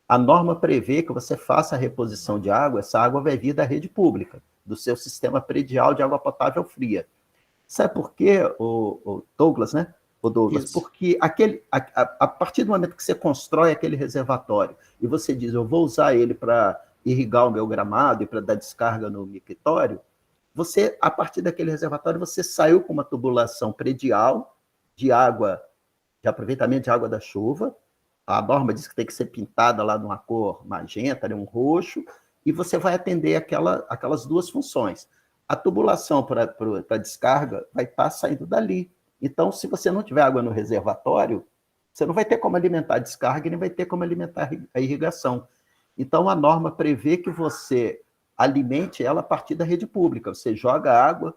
A norma prevê que você faça a reposição de água, essa água vai vir da rede pública, do seu sistema predial de água potável fria. Sabe por quê, o Douglas, né? O Douglas, Isso. porque a partir do momento que você constrói aquele reservatório e você diz, eu vou usar ele para irrigar o meu gramado e para dar descarga no mictório, você, a partir daquele reservatório, você saiu com uma tubulação predial de água, de aproveitamento de água da chuva. A norma diz que tem que ser pintada lá numa cor magenta, né, um roxo, e você vai atender aquelas 2 funções. A tubulação para descarga vai estar saindo dali. Então, se você não tiver água no reservatório, você não vai ter como alimentar a descarga e nem vai ter como alimentar a irrigação. Então, a norma prevê que você alimente ela a partir da rede pública. Você joga água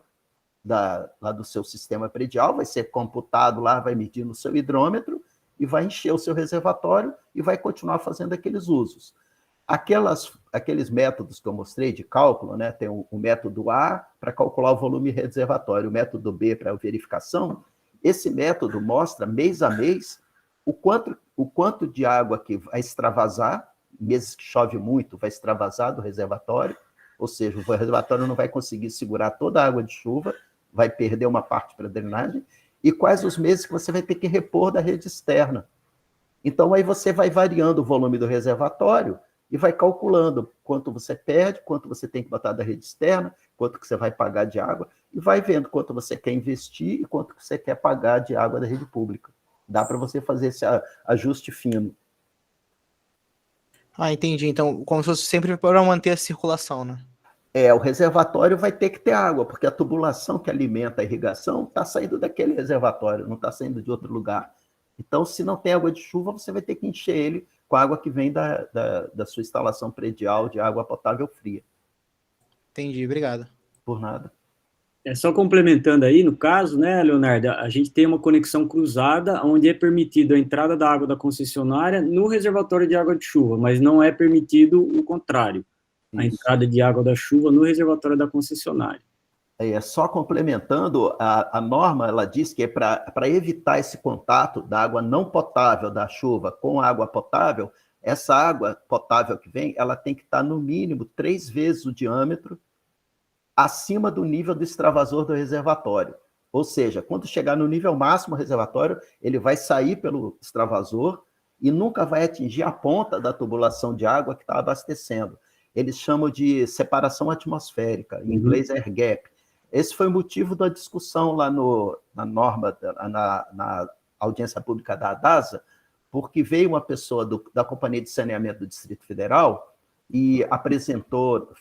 lá do seu sistema predial, vai ser computado lá, vai medir no seu hidrômetro e vai encher o seu reservatório e vai continuar fazendo aqueles usos. Aqueles métodos que eu mostrei de cálculo, né, tem o método A para calcular o volume reservatório, o método B para a verificação. Esse método mostra, mês a mês, o quanto de água que vai extravasar, meses que chove muito, vai extravasar do reservatório, ou seja, o reservatório não vai conseguir segurar toda a água de chuva, vai perder uma parte para a drenagem, e quais os meses que você vai ter que repor da rede externa. Então, aí você vai variando o volume do reservatório e vai calculando quanto você perde, quanto você tem que botar da rede externa, quanto que você vai pagar de água, e vai vendo quanto você quer investir e quanto que você quer pagar de água da rede pública. Dá para você fazer esse ajuste fino. Entendi. Então, como se fosse sempre para manter a circulação, né? O reservatório vai ter que ter água, porque a tubulação que alimenta a irrigação está saindo daquele reservatório, não está saindo de outro lugar. Então, se não tem água de chuva, você vai ter que encher ele com a água que vem da sua instalação predial de água potável fria. Entendi, obrigado. Por nada. Só complementando aí, no caso, né, Leonardo, a gente tem uma conexão cruzada onde é permitido a entrada da água da concessionária no reservatório de água de chuva, mas não é permitido o contrário, a entrada de água da chuva no reservatório da concessionária. Só complementando, a norma ela diz que é para evitar esse contato da água não potável da chuva com a água potável, essa água potável que vem, ela tem que estar no mínimo 3 vezes o diâmetro acima do nível do extravasor do reservatório. Ou seja, quando chegar no nível máximo do reservatório, ele vai sair pelo extravasor e nunca vai atingir a ponta da tubulação de água que está abastecendo. Eles chamam de separação atmosférica, em inglês air gap. Esse foi o motivo da discussão lá na norma, na audiência pública da ADASA, porque veio uma pessoa da Companhia de Saneamento do Distrito Federal e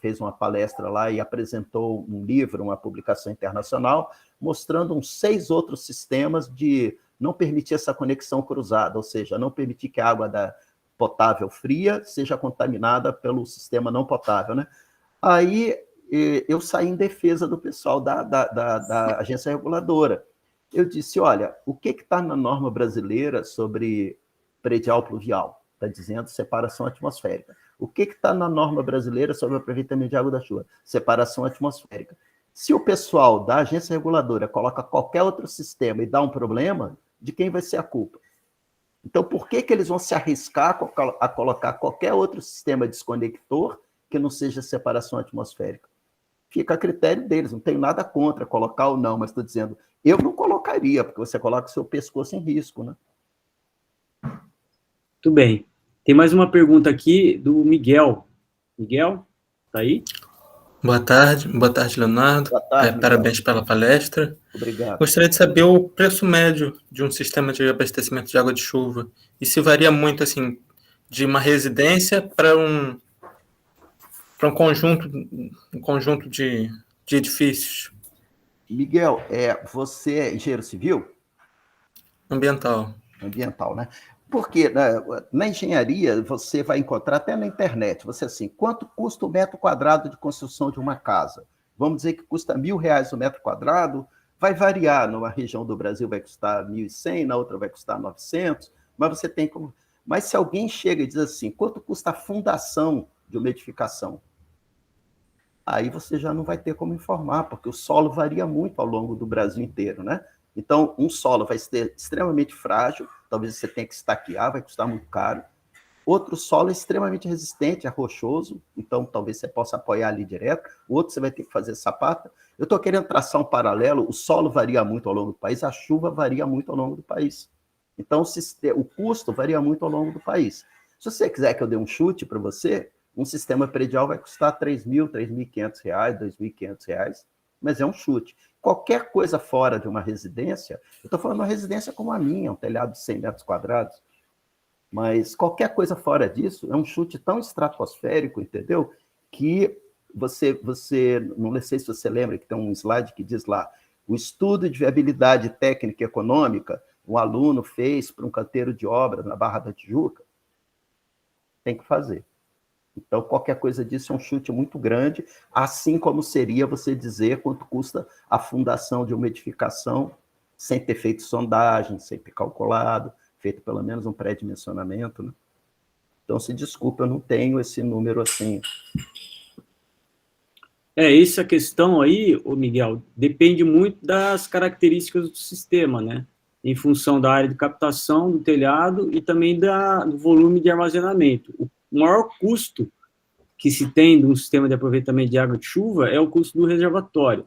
fez uma palestra lá e apresentou um livro, uma publicação internacional, mostrando uns 6 outros sistemas de não permitir essa conexão cruzada, ou seja, não permitir que a água potável fria seja contaminada pelo sistema não potável, né? Aí eu saí em defesa do pessoal da agência reguladora. Eu disse, olha, o que está na norma brasileira sobre predial pluvial? Está dizendo separação atmosférica. O que está na norma brasileira sobre aproveitamento de água da chuva? Separação atmosférica. Se o pessoal da agência reguladora coloca qualquer outro sistema e dá um problema, de quem vai ser a culpa? Então, por que eles vão se arriscar a colocar qualquer outro sistema desconector que não seja separação atmosférica? Fica a critério deles, não tenho nada contra colocar ou não, mas estou dizendo, eu não colocaria, porque você coloca o seu pescoço em risco, né? Muito bem. Tem mais uma pergunta aqui do Miguel. Miguel, tá aí? Boa tarde, Leonardo. Boa tarde, parabéns pela palestra. Obrigado. Gostaria de saber o preço médio de um sistema de abastecimento de água de chuva. E se varia muito, assim, de uma residência para um conjunto de edifícios. Miguel, você é engenheiro civil? Ambiental, né? Porque na engenharia você vai encontrar até na internet, você assim, quanto custa o metro quadrado de construção de uma casa? Vamos dizer que custa R$1.000 o metro quadrado, vai variar, numa região do Brasil vai custar 1.100, na outra vai custar 900, mas você tem como... Mas se alguém chega e diz assim, quanto custa a fundação de uma edificação? Aí você já não vai ter como informar, porque o solo varia muito ao longo do Brasil inteiro, né? Então, um solo vai ser extremamente frágil, talvez você tenha que estaquear, vai custar muito caro. Outro solo é extremamente resistente, é rochoso, então talvez você possa apoiar ali direto. O outro você vai ter que fazer sapata. Eu estou querendo traçar um paralelo, o solo varia muito ao longo do país, a chuva varia muito ao longo do país. Então, o custo varia muito ao longo do país. Se você quiser que eu dê um chute para você, um sistema predial vai custar R$3.000, R$3.500, R$2.500, mas é um chute. Qualquer coisa fora de uma residência, eu estou falando de uma residência como a minha, um telhado de 100 metros quadrados, mas qualquer coisa fora disso é um chute tão estratosférico, entendeu? Que você não sei se você lembra que tem um slide que diz lá, o estudo de viabilidade técnica e econômica, um aluno fez para um canteiro de obra na Barra da Tijuca, tem que fazer. Então, qualquer coisa disso é um chute muito grande, assim como seria você dizer quanto custa a fundação de uma edificação sem ter feito sondagem, sem ter calculado, feito pelo menos um pré-dimensionamento, né? Então, se desculpa, eu não tenho esse número assim. Essa questão aí, ô Miguel, depende muito das características do sistema, né? Em função da área de captação do telhado e também do volume de armazenamento. O maior custo que se tem de um sistema de aproveitamento de água de chuva é o custo do reservatório.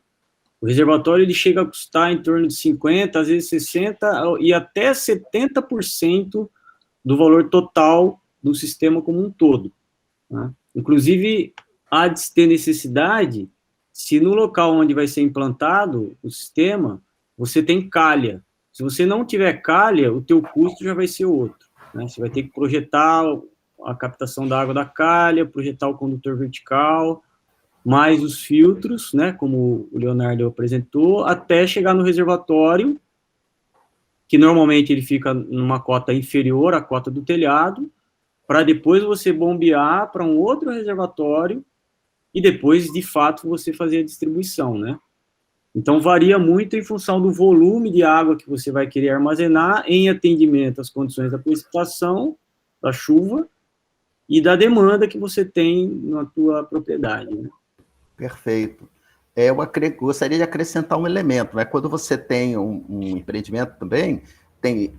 O reservatório ele chega a custar em torno de 50%, às vezes 60% e até 70% do valor total do sistema como um todo, né? Inclusive, há de ter necessidade, se no local onde vai ser implantado o sistema, você tem calha. Se você não tiver calha, o teu custo já vai ser outro, né? Você vai ter que projetar a captação da água da calha, projetar o condutor vertical, mais os filtros, né, como o Leonardo apresentou, até chegar no reservatório, que normalmente ele fica numa cota inferior à cota do telhado, para depois você bombear para um outro reservatório e depois, de fato, você fazer a distribuição, né? Então, varia muito em função do volume de água que você vai querer armazenar em atendimento às condições da precipitação, da chuva, e da demanda que você tem na tua propriedade, né? Perfeito. Eu gostaria de acrescentar um elemento, né? Quando você tem um empreendimento também, tem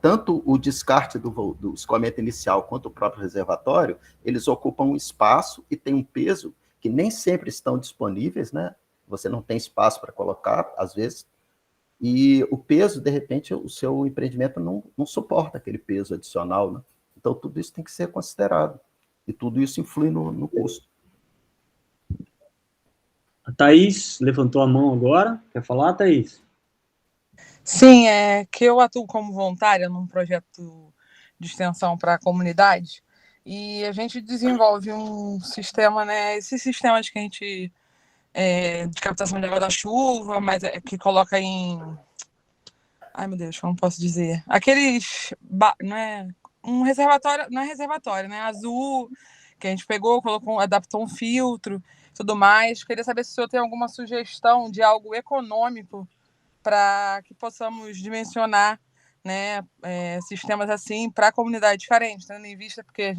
tanto o descarte do escoamento inicial quanto o próprio reservatório, eles ocupam um espaço e tem um peso que nem sempre estão disponíveis, né? Você não tem espaço para colocar, às vezes, e o peso, de repente, o seu empreendimento não suporta aquele peso adicional, né? Então, tudo isso tem que ser considerado. E tudo isso influi no custo. A Thaís levantou a mão agora. Quer falar, Thaís? Sim, que eu atuo como voluntária num projeto de extensão para a comunidade. e a gente desenvolve um sistema, né? Esses sistemas que a gente de captação de água da chuva, mas que coloca em... Ai, meu Deus, como posso dizer? Aqueles... Não é um reservatório, não é reservatório, né? Azul, que a gente pegou, colocou, adaptou um filtro, tudo mais. Queria saber se o senhor tem alguma sugestão de algo econômico para que possamos dimensionar, né, sistemas assim para comunidades carentes, tendo em vista, porque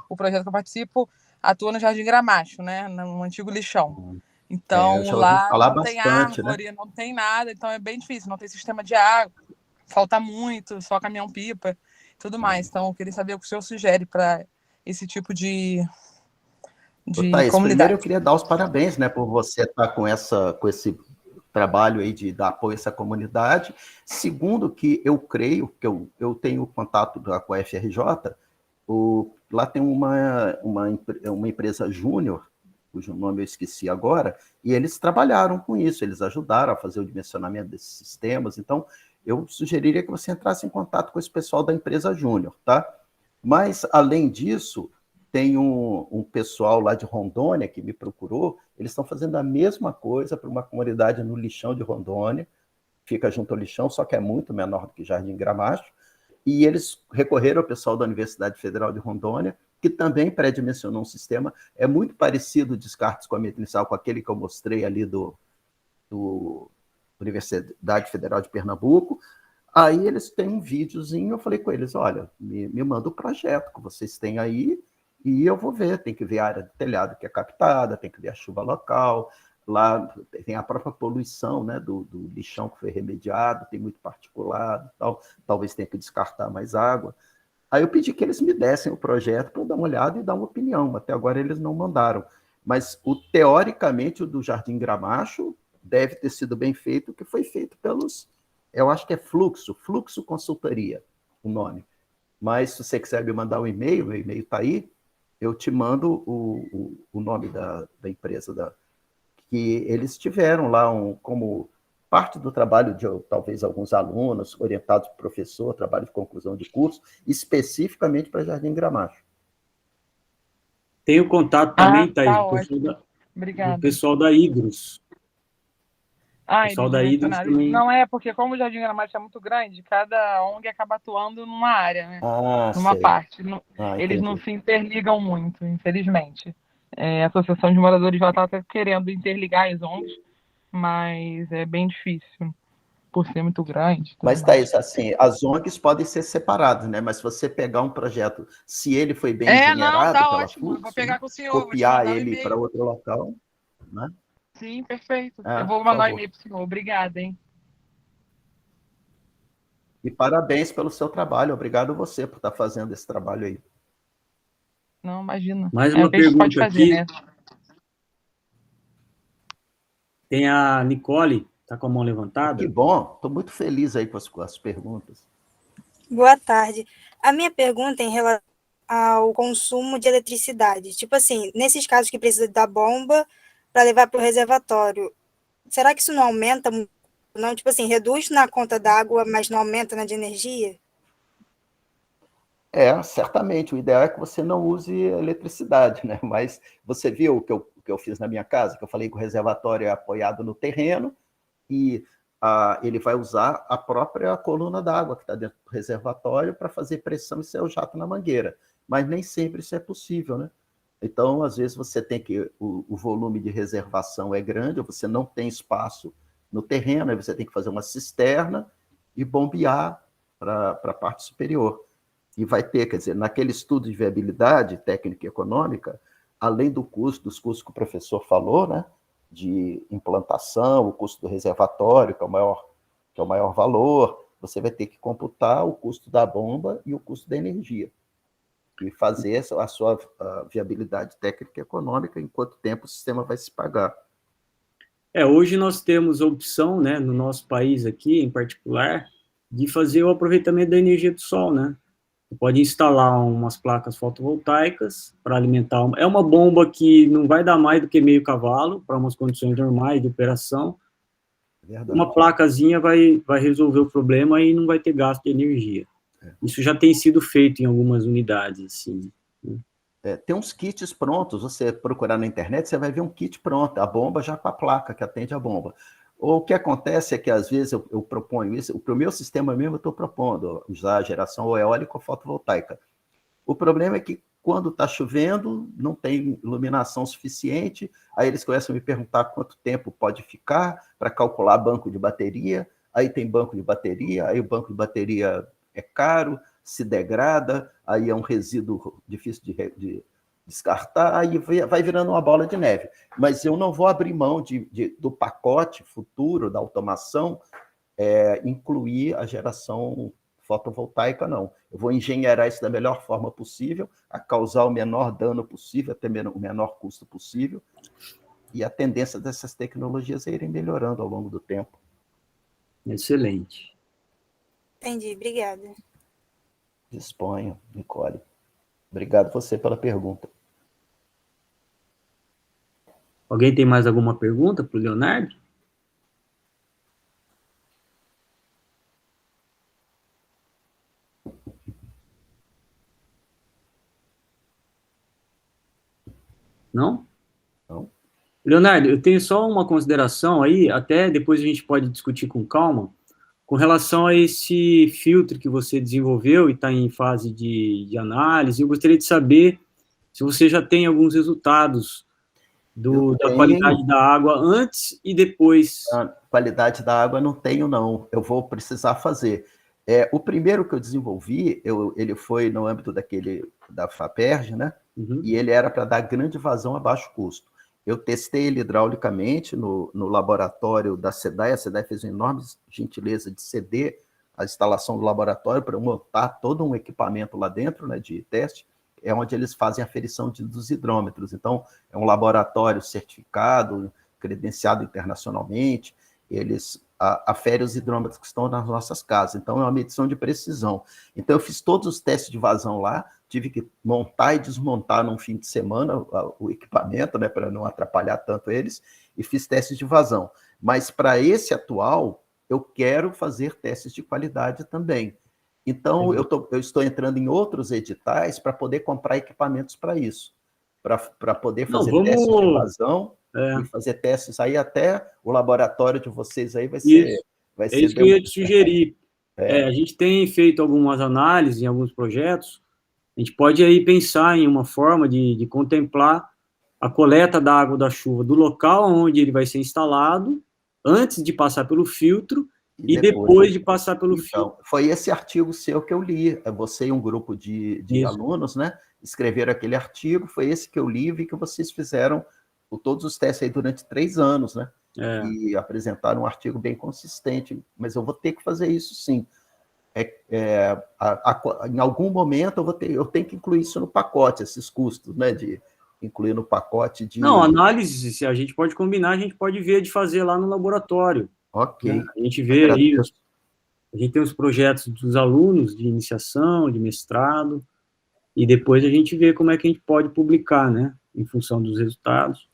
o projeto que eu participo atua no Jardim Gramacho, né, no antigo lixão. Então, já ouvi lá falar não tem bastante, árvore, né? não tem nada, então é bem difícil, não tem sistema de água, falta muito, só caminhão-pipa, tudo mais. Então, eu queria saber o que o senhor sugere para esse tipo de Thaís, primeiro eu comunidade. queria dar os parabéns, né, por você estar com esse trabalho aí de dar apoio a essa comunidade. Segundo, que eu creio, que eu tenho contato com a FRJ, lá tem uma empresa júnior, cujo nome eu esqueci agora, e eles trabalharam com isso, eles ajudaram a fazer o dimensionamento desses sistemas. Então, eu sugeriria que você entrasse em contato com esse pessoal da empresa júnior, tá? Mas, além disso, tem um pessoal lá de Rondônia que me procurou, eles estão fazendo a mesma coisa para uma comunidade no Lixão de Rondônia, fica junto ao Lixão, só que é muito menor do que Jardim Gramacho, e eles recorreram ao pessoal da Universidade Federal de Rondônia, que também pré-dimensionou um sistema, é muito parecido o descarte escoamento inicial com aquele que eu mostrei ali do Universidade Federal de Pernambuco. Aí eles têm um videozinho, eu falei com eles, olha, me manda o projeto que vocês têm aí, e eu vou ver, tem que ver a área do telhado que é captada, tem que ver a chuva local, lá tem a própria poluição, né, do lixão que foi remediado, tem muito particulado, talvez tenha que descartar mais água. Aí eu pedi que eles me dessem o projeto para eu dar uma olhada e dar uma opinião, até agora eles não mandaram. Mas, teoricamente, o do Jardim Gramacho deve ter sido bem feito, que foi feito pelos, eu acho que é Fluxo Consultoria, o nome. Mas, se você quiser me mandar um e-mail, meu e-mail está aí, eu te mando o nome da empresa, que eles tiveram lá como parte do trabalho de talvez alguns alunos, orientados por professor, trabalho de conclusão de curso, especificamente para Jardim Gramacho. Tem o contato também, Thaís, Tá do Obrigada. pessoal da Hidros. O Eles pessoal da Hidros dimensionaram. também. Não é, porque como o Jardim Gramacho é muito grande, cada ONG acaba atuando numa área, né? Numa Sei. parte. Eles Entendi. não se interligam muito, infelizmente. A Associação de Moradores já está até querendo interligar as ONGs, mas é bem difícil, por ser muito grande. Mas, Thaís, assim, as ONGs podem ser separadas, né? Mas se você pegar um projeto, se ele foi bem engenheirado tá pela ótimo. Eu vou Fluxo, pegar né? com o senhor, vou te Copiar mandar um ele para e-mail. outro local, né? Sim, perfeito. Eu Por vou mandar um favor. e-mail para o senhor. Obrigada, hein? E parabéns pelo seu trabalho. Obrigado a você por estar fazendo esse trabalho aí. Não, imagina. Mais É uma o que a gente pode pergunta fazer, aqui. né? Tem a Nicole, está com a mão levantada. Que bom. Estou muito feliz aí com as perguntas. Boa tarde. A minha pergunta é em relação ao consumo de eletricidade. Tipo assim, nesses casos que precisa da bomba para levar para o reservatório, será que isso não aumenta? Não, tipo assim, reduz na conta d'água, mas não aumenta na de energia? Certamente. O ideal é que você não use eletricidade, né? Mas você viu o que eu fiz na minha casa, que eu falei que o reservatório é apoiado no terreno e ele vai usar a própria coluna d'água que está dentro do reservatório para fazer pressão e ser o jato na mangueira. Mas nem sempre isso é possível, né? Então, às vezes, você tem que... O volume de reservação é grande, ou você não tem espaço no terreno, aí você tem que fazer uma cisterna e bombear para a parte superior. E vai ter, quer dizer, naquele estudo de viabilidade técnica e econômica, além dos custos que o professor falou, né, de implantação, o custo do reservatório, que é o maior valor, você vai ter que computar o custo da bomba e o custo da energia. E fazer a sua viabilidade técnica e econômica, em quanto tempo o sistema vai se pagar. Hoje nós temos a opção, né, no nosso país aqui, em particular, de fazer o aproveitamento da energia do sol, né? Você pode instalar umas placas fotovoltaicas para alimentar. É uma bomba que não vai dar mais do que meio cavalo para umas condições normais de operação. Verdade. Uma placazinha vai resolver o problema e não vai ter gasto de energia. Isso já tem sido feito em algumas unidades, assim. tem uns kits prontos, você procurar na internet, você vai ver um kit pronto, a bomba já com a placa que atende a bomba. Ou o que acontece é que, às vezes, eu proponho isso, para o meu sistema mesmo, eu estou propondo usar a geração eólica ou fotovoltaica. O problema é que, quando está chovendo, não tem iluminação suficiente, aí eles começam a me perguntar quanto tempo pode ficar para calcular banco de bateria, aí tem banco de bateria, aí o banco de bateria é caro, se degrada, aí é um resíduo difícil de descartar, aí vai virando uma bola de neve. Mas eu não vou abrir mão do pacote futuro da automação, incluir a geração fotovoltaica, não. Eu vou engenheirar isso da melhor forma possível, a causar o menor dano possível, até o menor custo possível, e a tendência dessas tecnologias é irem melhorando ao longo do tempo. Excelente. Entendi, obrigada. Disponha, Nicole. Obrigado você pela pergunta. Alguém tem mais alguma pergunta para o Leonardo? Não? Não. Leonardo, eu tenho só uma consideração aí, até depois a gente pode discutir com calma, com relação a esse filtro que você desenvolveu e está em fase de análise. Eu gostaria de saber se você já tem alguns resultados da qualidade da água antes e depois. A qualidade da água não tenho, não. Eu vou precisar fazer. O primeiro que eu desenvolvi, ele foi no âmbito da FAPERJ, né? Uhum. E ele era para dar grande vazão a baixo custo. Eu testei ele hidraulicamente no laboratório da SEDAI. A SEDAI fez uma enorme gentileza de ceder a instalação do laboratório para montar todo um equipamento lá dentro, né, de teste, é onde eles fazem a aferição dos hidrômetros. Então, é um laboratório certificado, credenciado internacionalmente, eles aferem os hidrômetros que estão nas nossas casas. Então, é uma medição de precisão. Então, eu fiz todos os testes de vazão lá, tive que montar e desmontar num fim de semana o equipamento, né, para não atrapalhar tanto eles, e fiz testes de vazão. Mas, para esse atual, eu quero fazer testes de qualidade também. Então, eu estou entrando em outros editais para poder comprar equipamentos para isso, para poder fazer testes de vazão e fazer testes aí, até o laboratório de vocês aí vai ser... É isso que eu ia te sugerir. A gente tem feito algumas análises em alguns projetos, a gente pode aí pensar em uma forma de contemplar a coleta da água da chuva do local onde ele vai ser instalado, antes de passar pelo filtro, e depois de passar pelo filtro. Foi esse artigo seu que eu li, você e um grupo de alunos, né, escreveram aquele artigo, foi esse que eu li e vi que vocês fizeram todos os testes aí durante 3 anos, né, e apresentaram um artigo bem consistente, mas eu vou ter que fazer isso sim. Em algum momento eu tenho que incluir isso no pacote, esses custos, né, de incluir no pacote de... Não, análise, se a gente pode combinar, a gente pode ver de fazer lá no laboratório. Ok. Né? A gente vê aí, a gente tem os projetos dos alunos de iniciação, de mestrado, e depois a gente vê como é que a gente pode publicar, né, em função dos resultados.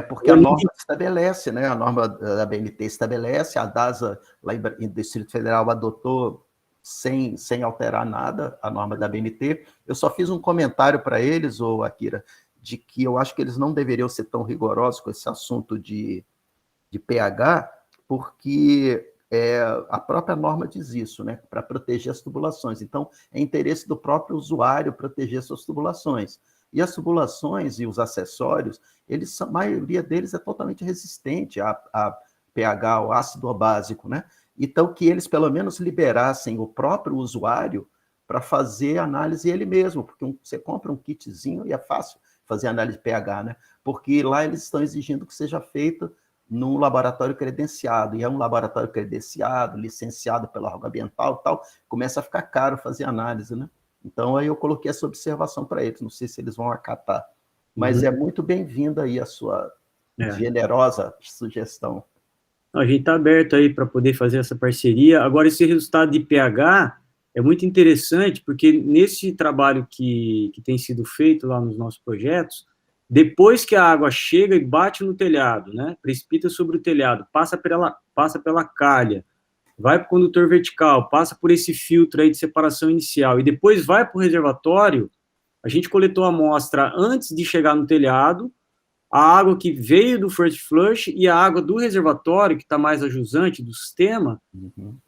Porque a norma estabelece, né, a norma da BNT estabelece, a DASA, lá em Distrito Federal, adotou sem alterar nada a norma da BNT. Eu só fiz um comentário para eles, Akira, de que eu acho que eles não deveriam ser tão rigorosos com esse assunto de pH, porque a própria norma diz isso, né, para proteger as tubulações. Então, é interesse do próprio usuário proteger suas tubulações. E as tubulações e os acessórios, a maioria deles é totalmente resistente a pH, o ácido básico, né? Então, que eles pelo menos liberassem o próprio usuário para fazer análise ele mesmo, porque você compra um kitzinho e é fácil fazer análise de pH, né? Porque lá eles estão exigindo que seja feito num laboratório credenciado, e é um laboratório credenciado, licenciado pela órgão ambiental e tal, começa a ficar caro fazer análise, né? Então, aí eu coloquei essa observação para eles, não sei se eles vão acatar, mas é muito bem-vinda aí a sua generosa sugestão. A gente está aberto aí para poder fazer essa parceria. Agora, esse resultado de pH é muito interessante, porque nesse trabalho que tem sido feito lá nos nossos projetos, depois que a água chega e bate no telhado, né, precipita sobre o telhado, passa pela calha, vai para o condutor vertical, passa por esse filtro aí de separação inicial, e depois vai para o reservatório, a gente coletou a amostra antes de chegar no telhado, a água que veio do first flush e a água do reservatório, que está mais ajusante do sistema,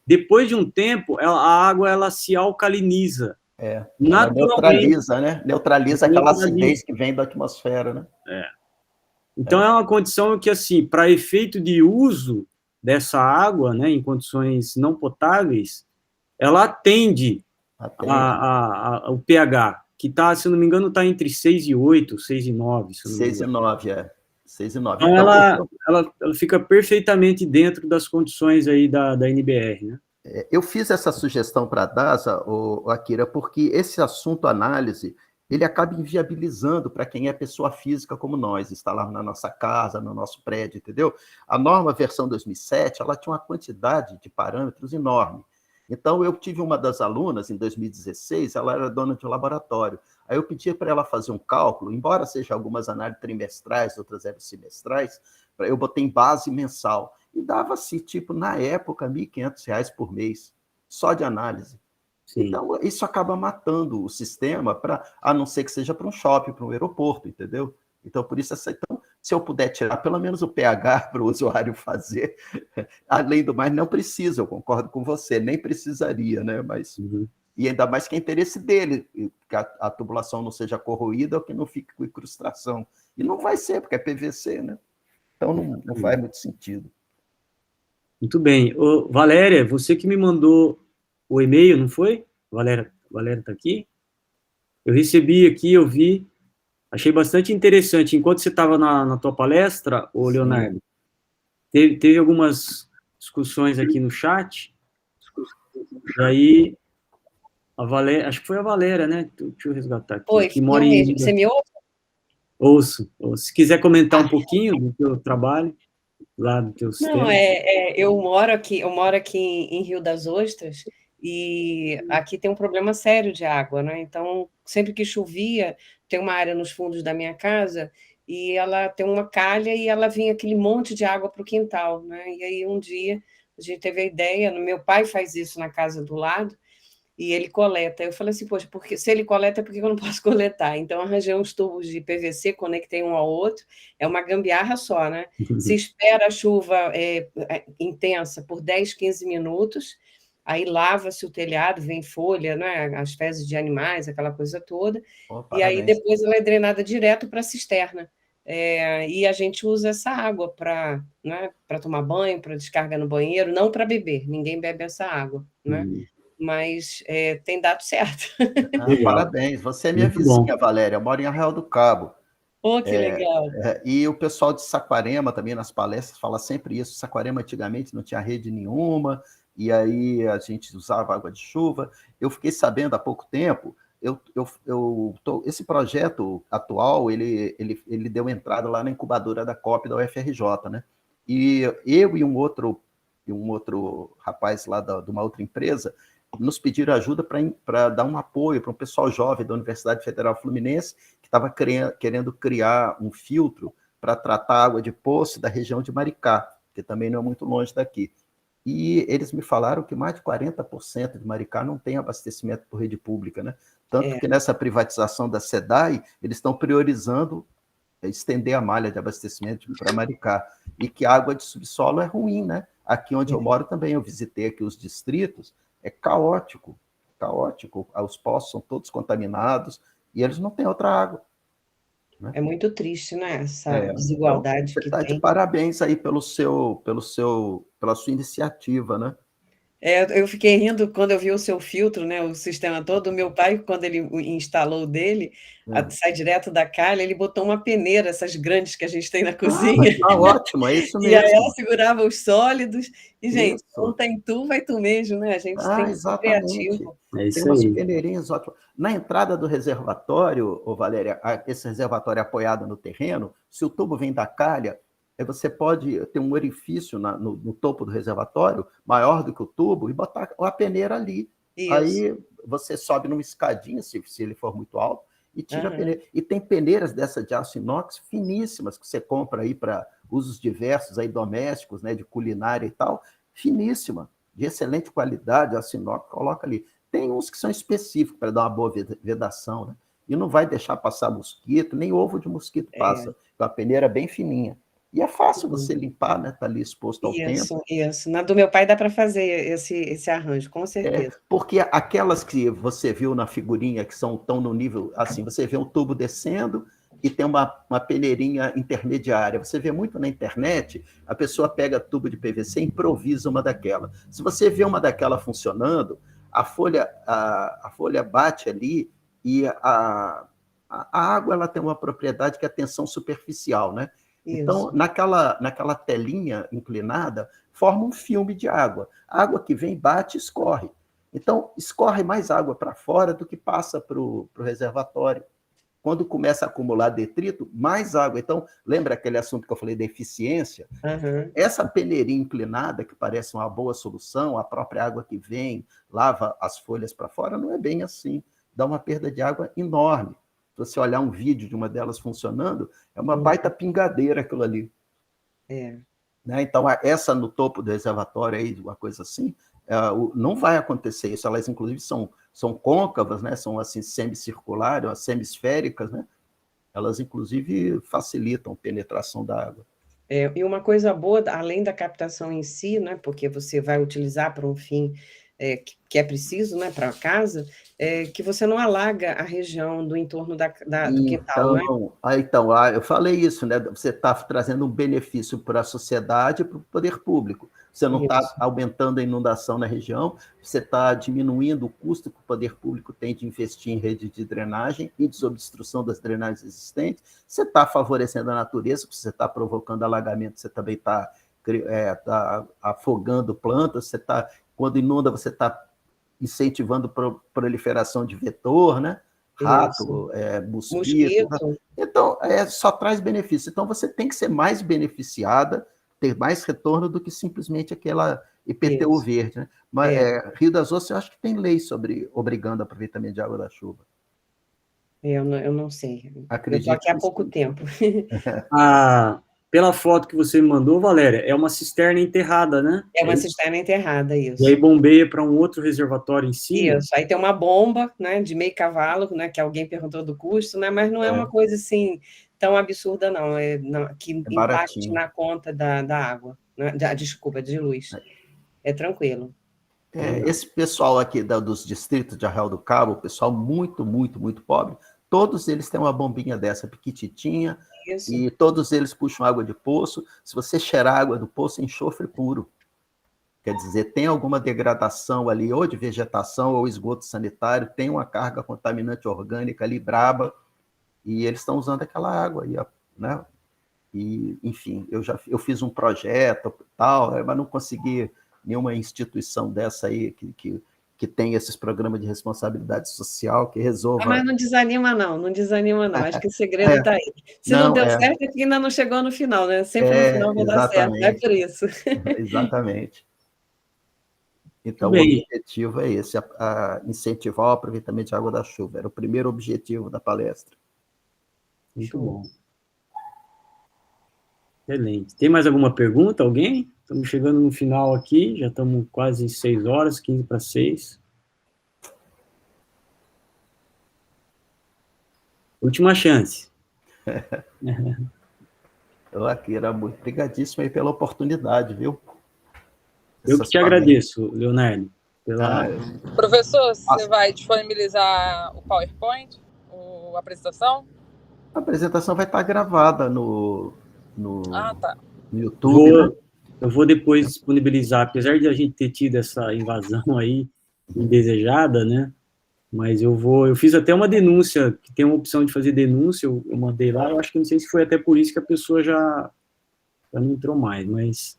depois de um tempo, a água ela se alcaliniza. Ela Naturalmente. neutraliza, né? Neutraliza aquela acidez que vem da atmosfera, né? Então, é uma condição que, assim, para efeito de uso dessa água, né, em condições não potáveis, ela atende o pH, que está, se não me engano, está entre 6,8, 6,9. 6,9, 6,9. Então, ela fica perfeitamente dentro das condições aí da NBR, né? Eu fiz essa sugestão para a DASA, Akira, porque esse assunto análise, ele acaba inviabilizando para quem é pessoa física como nós, instalar na nossa casa, no nosso prédio, entendeu? A norma versão 2007, ela tinha uma quantidade de parâmetros enorme. Então, eu tive uma das alunas, em 2016, ela era dona de um laboratório. Aí eu pedi para ela fazer um cálculo, embora seja algumas análises trimestrais, outras semestrais, eu botei em base mensal. E dava-se, tipo, na época, R$ 1.500 por mês, só de análise. Sim. Então, isso acaba matando o sistema, a não ser que seja para um shopping, para um aeroporto, entendeu? Então, por isso, então, se eu puder tirar pelo menos o pH para o usuário fazer, além do mais, não precisa, eu concordo com você, nem precisaria, né? Mas, e ainda mais que é interesse dele, que a tubulação não seja corroída ou que não fique com incrustação. E não vai ser, porque é PVC, né? Então, não faz muito sentido. Muito bem. Ô, Valéria, você que me mandou o e-mail, não foi? Valéria está aqui? Eu recebi aqui, eu vi, achei bastante interessante. Enquanto você estava na tua palestra, ô Leonardo, teve algumas discussões aqui no chat, e aí a Valéria, acho que foi a Valéria, né? Deixa eu resgatar aqui. Oi, que mora em... Você me ouve? Ouço. Se quiser comentar um pouquinho do teu trabalho, lá do teu sistema. Não, eu moro aqui em Rio das Ostras, e aqui tem um problema sério de água, né? Então, sempre que chovia, tem uma área nos fundos da minha casa, e ela tem uma calha, e ela vinha aquele monte de água para o quintal, né? E aí, um dia, a gente teve a ideia, meu pai faz isso na casa do lado, e ele coleta. Eu falei assim, poxa, porque se ele coleta, por que eu não posso coletar? Então, arranjei uns tubos de PVC, conectei um ao outro, é uma gambiarra só, né? Se espera a chuva intensa por 10, 15 minutos, aí lava-se o telhado, vem folha, né? As fezes de animais, aquela coisa toda, e aí depois ela é drenada direto para a cisterna. E a gente usa essa água para, né, para tomar banho, para descarga no banheiro, não para beber, ninguém bebe essa água, né? Mas tem dado certo. Parabéns, você é minha vizinha, Valéria, eu moro em Arraial do Cabo. Oh, que legal. E o pessoal de Saquarema também, nas palestras, fala sempre isso. Saquarema antigamente não tinha rede nenhuma, e aí a gente usava água de chuva. Eu fiquei sabendo há pouco tempo, esse projeto atual, ele deu entrada lá na incubadora da COP da UFRJ, né? E eu e um outro rapaz lá de uma outra empresa, nos pediram ajuda para dar um apoio para um pessoal jovem da Universidade Federal Fluminense que estava querendo criar um filtro para tratar água de poço da região de Maricá, que também não é muito longe daqui. E eles me falaram que mais de 40% de Maricá não tem abastecimento por rede pública, né? Tanto que nessa privatização da SEDAI, eles estão priorizando estender a malha de abastecimento para Maricá, e que a água de subsolo é ruim, né? Aqui onde eu moro também, eu visitei aqui os distritos, é caótico, os poços são todos contaminados, e eles não têm outra água. Né? É muito triste, né? Essa desigualdade então, que tá tem. De parabéns aí pela sua iniciativa, né? Eu fiquei rindo quando eu vi o seu filtro, né, o sistema todo. O meu pai, quando ele instalou o dele, sai direto da calha, ele botou uma peneira, essas grandes que a gente tem na cozinha. Ótimo, é isso mesmo. E aí ela segurava os sólidos. E, gente, não tem tu, vai tu mesmo, né? A gente tem que ser criativo. Tem umas peneirinhas ótimas. Na entrada do reservatório, Valéria, esse reservatório é apoiado no terreno, se o tubo vem da calha, você pode ter um orifício no topo do reservatório, maior do que o tubo, e botar a peneira ali. Isso. Aí você sobe numa escadinha, se ele for muito alto, e tira a peneira. E tem peneiras dessa de aço inox finíssimas, que você compra aí para usos diversos, aí domésticos, né, de culinária e tal, finíssima, de excelente qualidade, aço inox, coloca ali. Tem uns que são específicos para dar uma boa vedação, né? e não vai deixar passar mosquito, nem ovo de mosquito passa, com a peneira bem fininha. E é fácil você limpar, né? Está ali exposto ao tempo. Isso. Na do meu pai dá para fazer esse arranjo, com certeza. Porque aquelas que você viu na figurinha, que estão no nível, assim, você vê um tubo descendo e tem uma peneirinha intermediária. Você vê muito na internet, a pessoa pega tubo de PVC e improvisa uma daquela. Se você vê uma daquela funcionando, a folha bate ali e a água ela tem uma propriedade que é a tensão superficial, né? Então, naquela telinha inclinada, forma um filme de água. A água que vem, bate e escorre. Então, escorre mais água para fora do que passa para o reservatório. Quando começa a acumular detrito, mais água. Então, lembra aquele assunto que eu falei da eficiência? Essa peneirinha inclinada, que parece uma boa solução, a própria água que vem, lava as folhas para fora, não é bem assim. Dá uma perda de água enorme. Se você olhar um vídeo de uma delas funcionando, é uma baita pingadeira aquilo ali. Né? Então, essa no topo do reservatório, aí, uma coisa assim, não vai acontecer isso. Elas, inclusive, são côncavas, né? São assim, semicirculares, semisféricas, né? Elas, inclusive, facilitam a penetração da água. E uma coisa boa, além da captação em si, né? Porque você vai utilizar para um fim que é preciso, né, para casa, que você não alaga a região do entorno do quintal, né? Então, eu falei isso, né? Você está trazendo um benefício para a sociedade e para o poder público. Você não está aumentando a inundação na região, você está diminuindo o custo que o poder público tem de investir em rede de drenagem e desobstrução das drenagens existentes, você está favorecendo a natureza, você está provocando alagamento, você também está afogando plantas, você está, quando inunda, você está incentivando a proliferação de vetor, né? Rato, mosquito. Então, só traz benefício. Então, você tem que ser mais beneficiada, ter mais retorno do que simplesmente aquela IPTU verde, né? Mas Rio das Ostras, eu acho que tem lei sobre obrigando o aproveitamento de água da chuva. Eu não sei. Eu estou aqui há pouco tempo. Pela foto que você me mandou, Valéria, é uma cisterna enterrada, né? É uma cisterna enterrada, isso. E aí bombeia para um outro reservatório em cima? Isso, aí tem uma bomba, né, de meio cavalo, né, que alguém perguntou do custo, né, mas não é uma coisa assim tão absurda, não, que impacte baratinho na conta da água, né, desculpa, de luz. É tranquilo. Esse pessoal aqui dos distritos de Arraial do Cabo, pessoal muito, muito, muito pobre, todos eles têm uma bombinha dessa, pequititinha, e todos eles puxam água de poço. Se você cheirar água do poço, é enxofre puro. Quer dizer, tem alguma degradação ali, ou de vegetação, ou esgoto sanitário, tem uma carga contaminante orgânica ali, braba, e eles estão usando aquela água aí, né? E, enfim, eu fiz um projeto tal, mas não consegui nenhuma instituição dessa aí que tem esses programas de responsabilidade social que resolva... Mas não desanima não. Acho que o segredo está aí. Se não deu certo, é que ainda não chegou no final, né? Sempre no final vai dar certo, é por isso. Exatamente. Então, o objetivo é esse, incentivar o aproveitamento de água da chuva. Era o primeiro objetivo da palestra. Muito bom. Excelente. Tem mais alguma pergunta, alguém? Estamos chegando no final aqui, já estamos quase 6 horas, 15 para 6. Última chance. Akira, muito obrigadíssimo aí pela oportunidade, viu? Eu que te agradeço, Leonardo. Professor, você vai disponibilizar o PowerPoint, a apresentação? A apresentação vai estar gravada no tá. YouTube, né? Eu vou depois disponibilizar, apesar de a gente ter tido essa invasão aí indesejada, né? Mas eu fiz até uma denúncia, que tem uma opção de fazer denúncia, eu mandei lá, eu acho que não sei se foi até por isso que a pessoa já não entrou mais, mas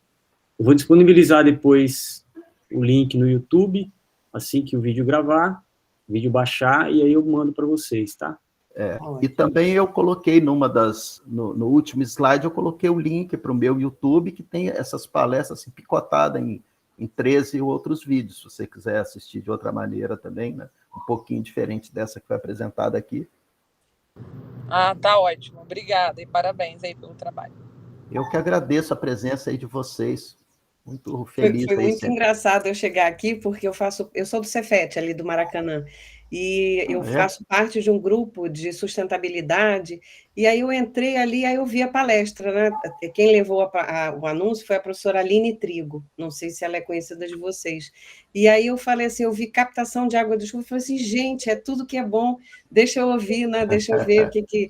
eu vou disponibilizar depois o link no YouTube, assim que o vídeo gravar, o vídeo baixar, e aí eu mando para vocês, tá? E também eu coloquei no último slide, eu coloquei o link para o meu YouTube, que tem essas palestras assim, picotadas em 13 outros vídeos, se você quiser assistir de outra maneira também, né? Um pouquinho diferente dessa que foi apresentada aqui. Tá ótimo. Obrigada e parabéns aí pelo trabalho. Eu que agradeço a presença aí de vocês. Muito feliz. Foi muito engraçado eu chegar aqui, porque eu sou do Cefet, ali do Maracanã, e eu É? faço parte de um grupo de sustentabilidade, e aí eu entrei ali, aí eu vi a palestra, né? Quem levou o anúncio foi a professora Aline Trigo, não sei se ela é conhecida de vocês. E aí eu falei assim, eu vi captação de água de chuva, eu falei assim, gente, é tudo que é bom, deixa eu ouvir, né? Deixa eu ver o que...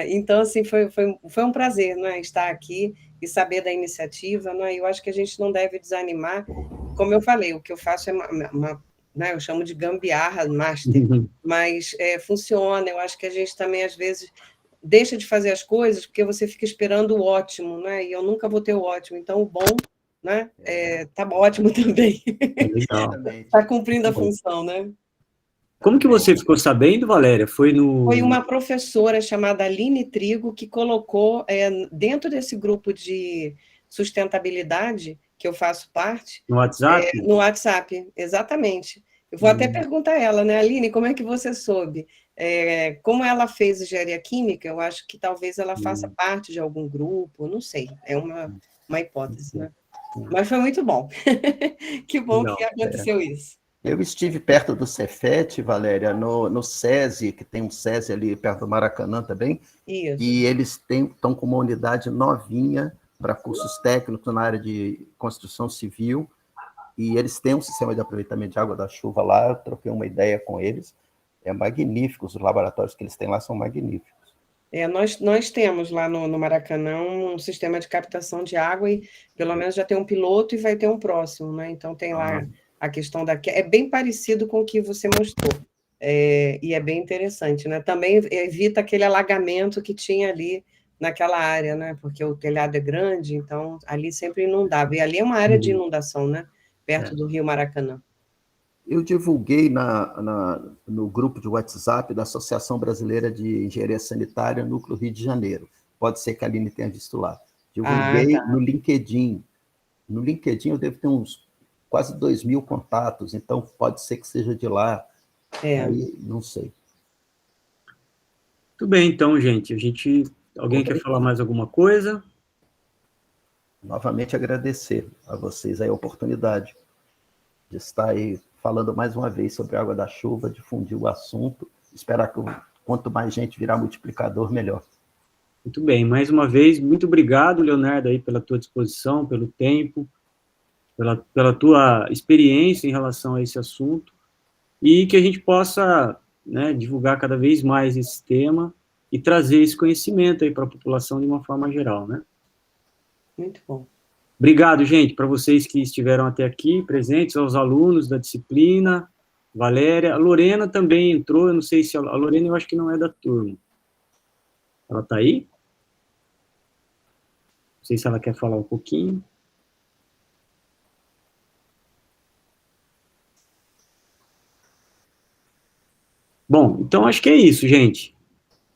Então, assim, foi um prazer, né, estar aqui e saber da iniciativa, né? Eu acho que a gente não deve desanimar. Como eu falei, o que eu faço é né, eu chamo de gambiarra master, mas funciona. Eu acho que a gente também, às vezes, deixa de fazer as coisas porque você fica esperando o ótimo, né? E eu nunca vou ter o ótimo. Então, o bom, né, tá ótimo também. Legal. Está cumprindo a função, né? Como que você ficou sabendo, Valéria? Foi Foi uma professora chamada Aline Trigo que colocou dentro desse grupo de sustentabilidade que eu faço parte. No WhatsApp? No WhatsApp, exatamente. Eu vou até perguntar a ela, né, Aline, como é que você soube? Como ela fez engenharia química, eu acho que talvez ela faça parte de algum grupo, não sei, é uma hipótese, né? Mas foi muito bom. Que bom que aconteceu isso. Eu estive perto do Cefet, Valéria, no SESI, que tem um SESI ali perto do Maracanã também, Isso. e eles estão com uma unidade novinha para cursos técnicos na área de construção civil, e eles têm um sistema de aproveitamento de água da chuva lá, eu troquei uma ideia com eles, é magnífico, os laboratórios que eles têm lá são magníficos. Nós temos lá no Maracanã um sistema de captação de água e pelo menos já tem um piloto e vai ter um próximo, né? Então tem lá a questão é bem parecido com o que você mostrou, e é bem interessante, né? Também evita aquele alagamento que tinha ali naquela área, né? Porque o telhado é grande, então ali sempre inundava, e ali é uma área de inundação, né? Perto do Rio Maracanã. Eu divulguei no grupo de WhatsApp da Associação Brasileira de Engenharia Sanitária, Núcleo Rio de Janeiro. Pode ser que a Aline tenha visto lá. Divulguei no LinkedIn. No LinkedIn eu devo ter uns quase 2.000 contatos, então pode ser que seja de lá. Aí, não sei. Muito bem, então, gente. Alguém quer falar mais alguma coisa? Novamente agradecer a vocês a oportunidade de estar aí falando mais uma vez sobre a água da chuva, difundir o assunto, esperar que quanto mais gente virar multiplicador, melhor. Muito bem, mais uma vez, muito obrigado, Leonardo, aí, pela tua disposição, pelo tempo, pela tua experiência em relação a esse assunto, e que a gente possa, né, divulgar cada vez mais esse tema e trazer esse conhecimento aí para a população de uma forma geral, né? Muito bom. Obrigado, gente, para vocês que estiveram até aqui, presentes, aos alunos da disciplina, Valéria, a Lorena também entrou, eu não sei se a Lorena, eu acho que não é da turma. Ela está aí? Não sei se ela quer falar um pouquinho. Bom, então acho que é isso, gente.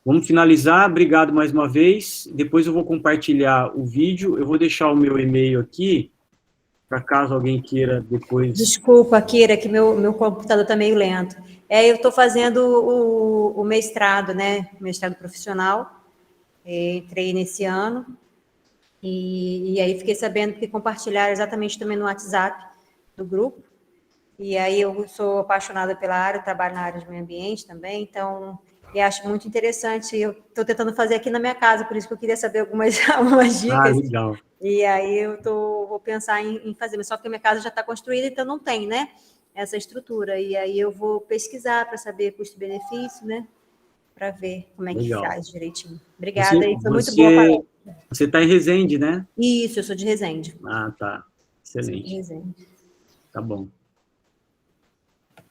Vamos finalizar. Obrigado mais uma vez. Depois eu vou compartilhar o vídeo. Eu vou deixar o meu e-mail aqui, para caso alguém queira depois... Desculpa, Kira, que meu computador está meio lento. Eu estou fazendo o mestrado, né? Mestrado profissional. Entrei nesse ano. E aí fiquei sabendo que compartilharam exatamente também no WhatsApp do grupo. E aí eu sou apaixonada pela área, trabalho na área de meio ambiente também, então eu acho muito interessante. Eu estou tentando fazer aqui na minha casa, por isso que eu queria saber algumas dicas. Legal. E aí vou pensar em fazer, mas só que a minha casa já está construída, então não tem, né, essa estrutura. E aí eu vou pesquisar para saber custo-benefício, né, para ver como é que faz direitinho. Obrigada, e foi muito boa a palestra. Você está em Resende, né? Isso, eu sou de Resende. Ah, tá. Excelente. Sou de Resende. Tá bom.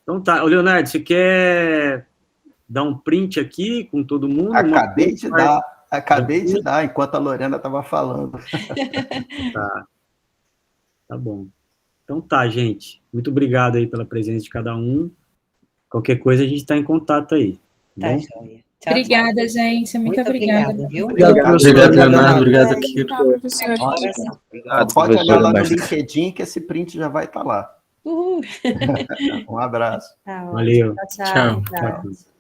Então tá. Ô, Leonardo, você quer dar um print aqui com todo mundo? Acabei de dar, enquanto a Lorena estava falando. Tá bom. Então tá, gente. Muito obrigado aí pela presença de cada um. Qualquer coisa a gente está em contato aí. Tá, bom? joia. Tchau, obrigada, tchau. Gente. Muito obrigada. Viu? Obrigado, Leonardo. Obrigado, Kira. Pode olhar lá no LinkedIn que esse print já vai estar lá. Uhul. Um abraço. Tá, valeu. Tchau. Tchau.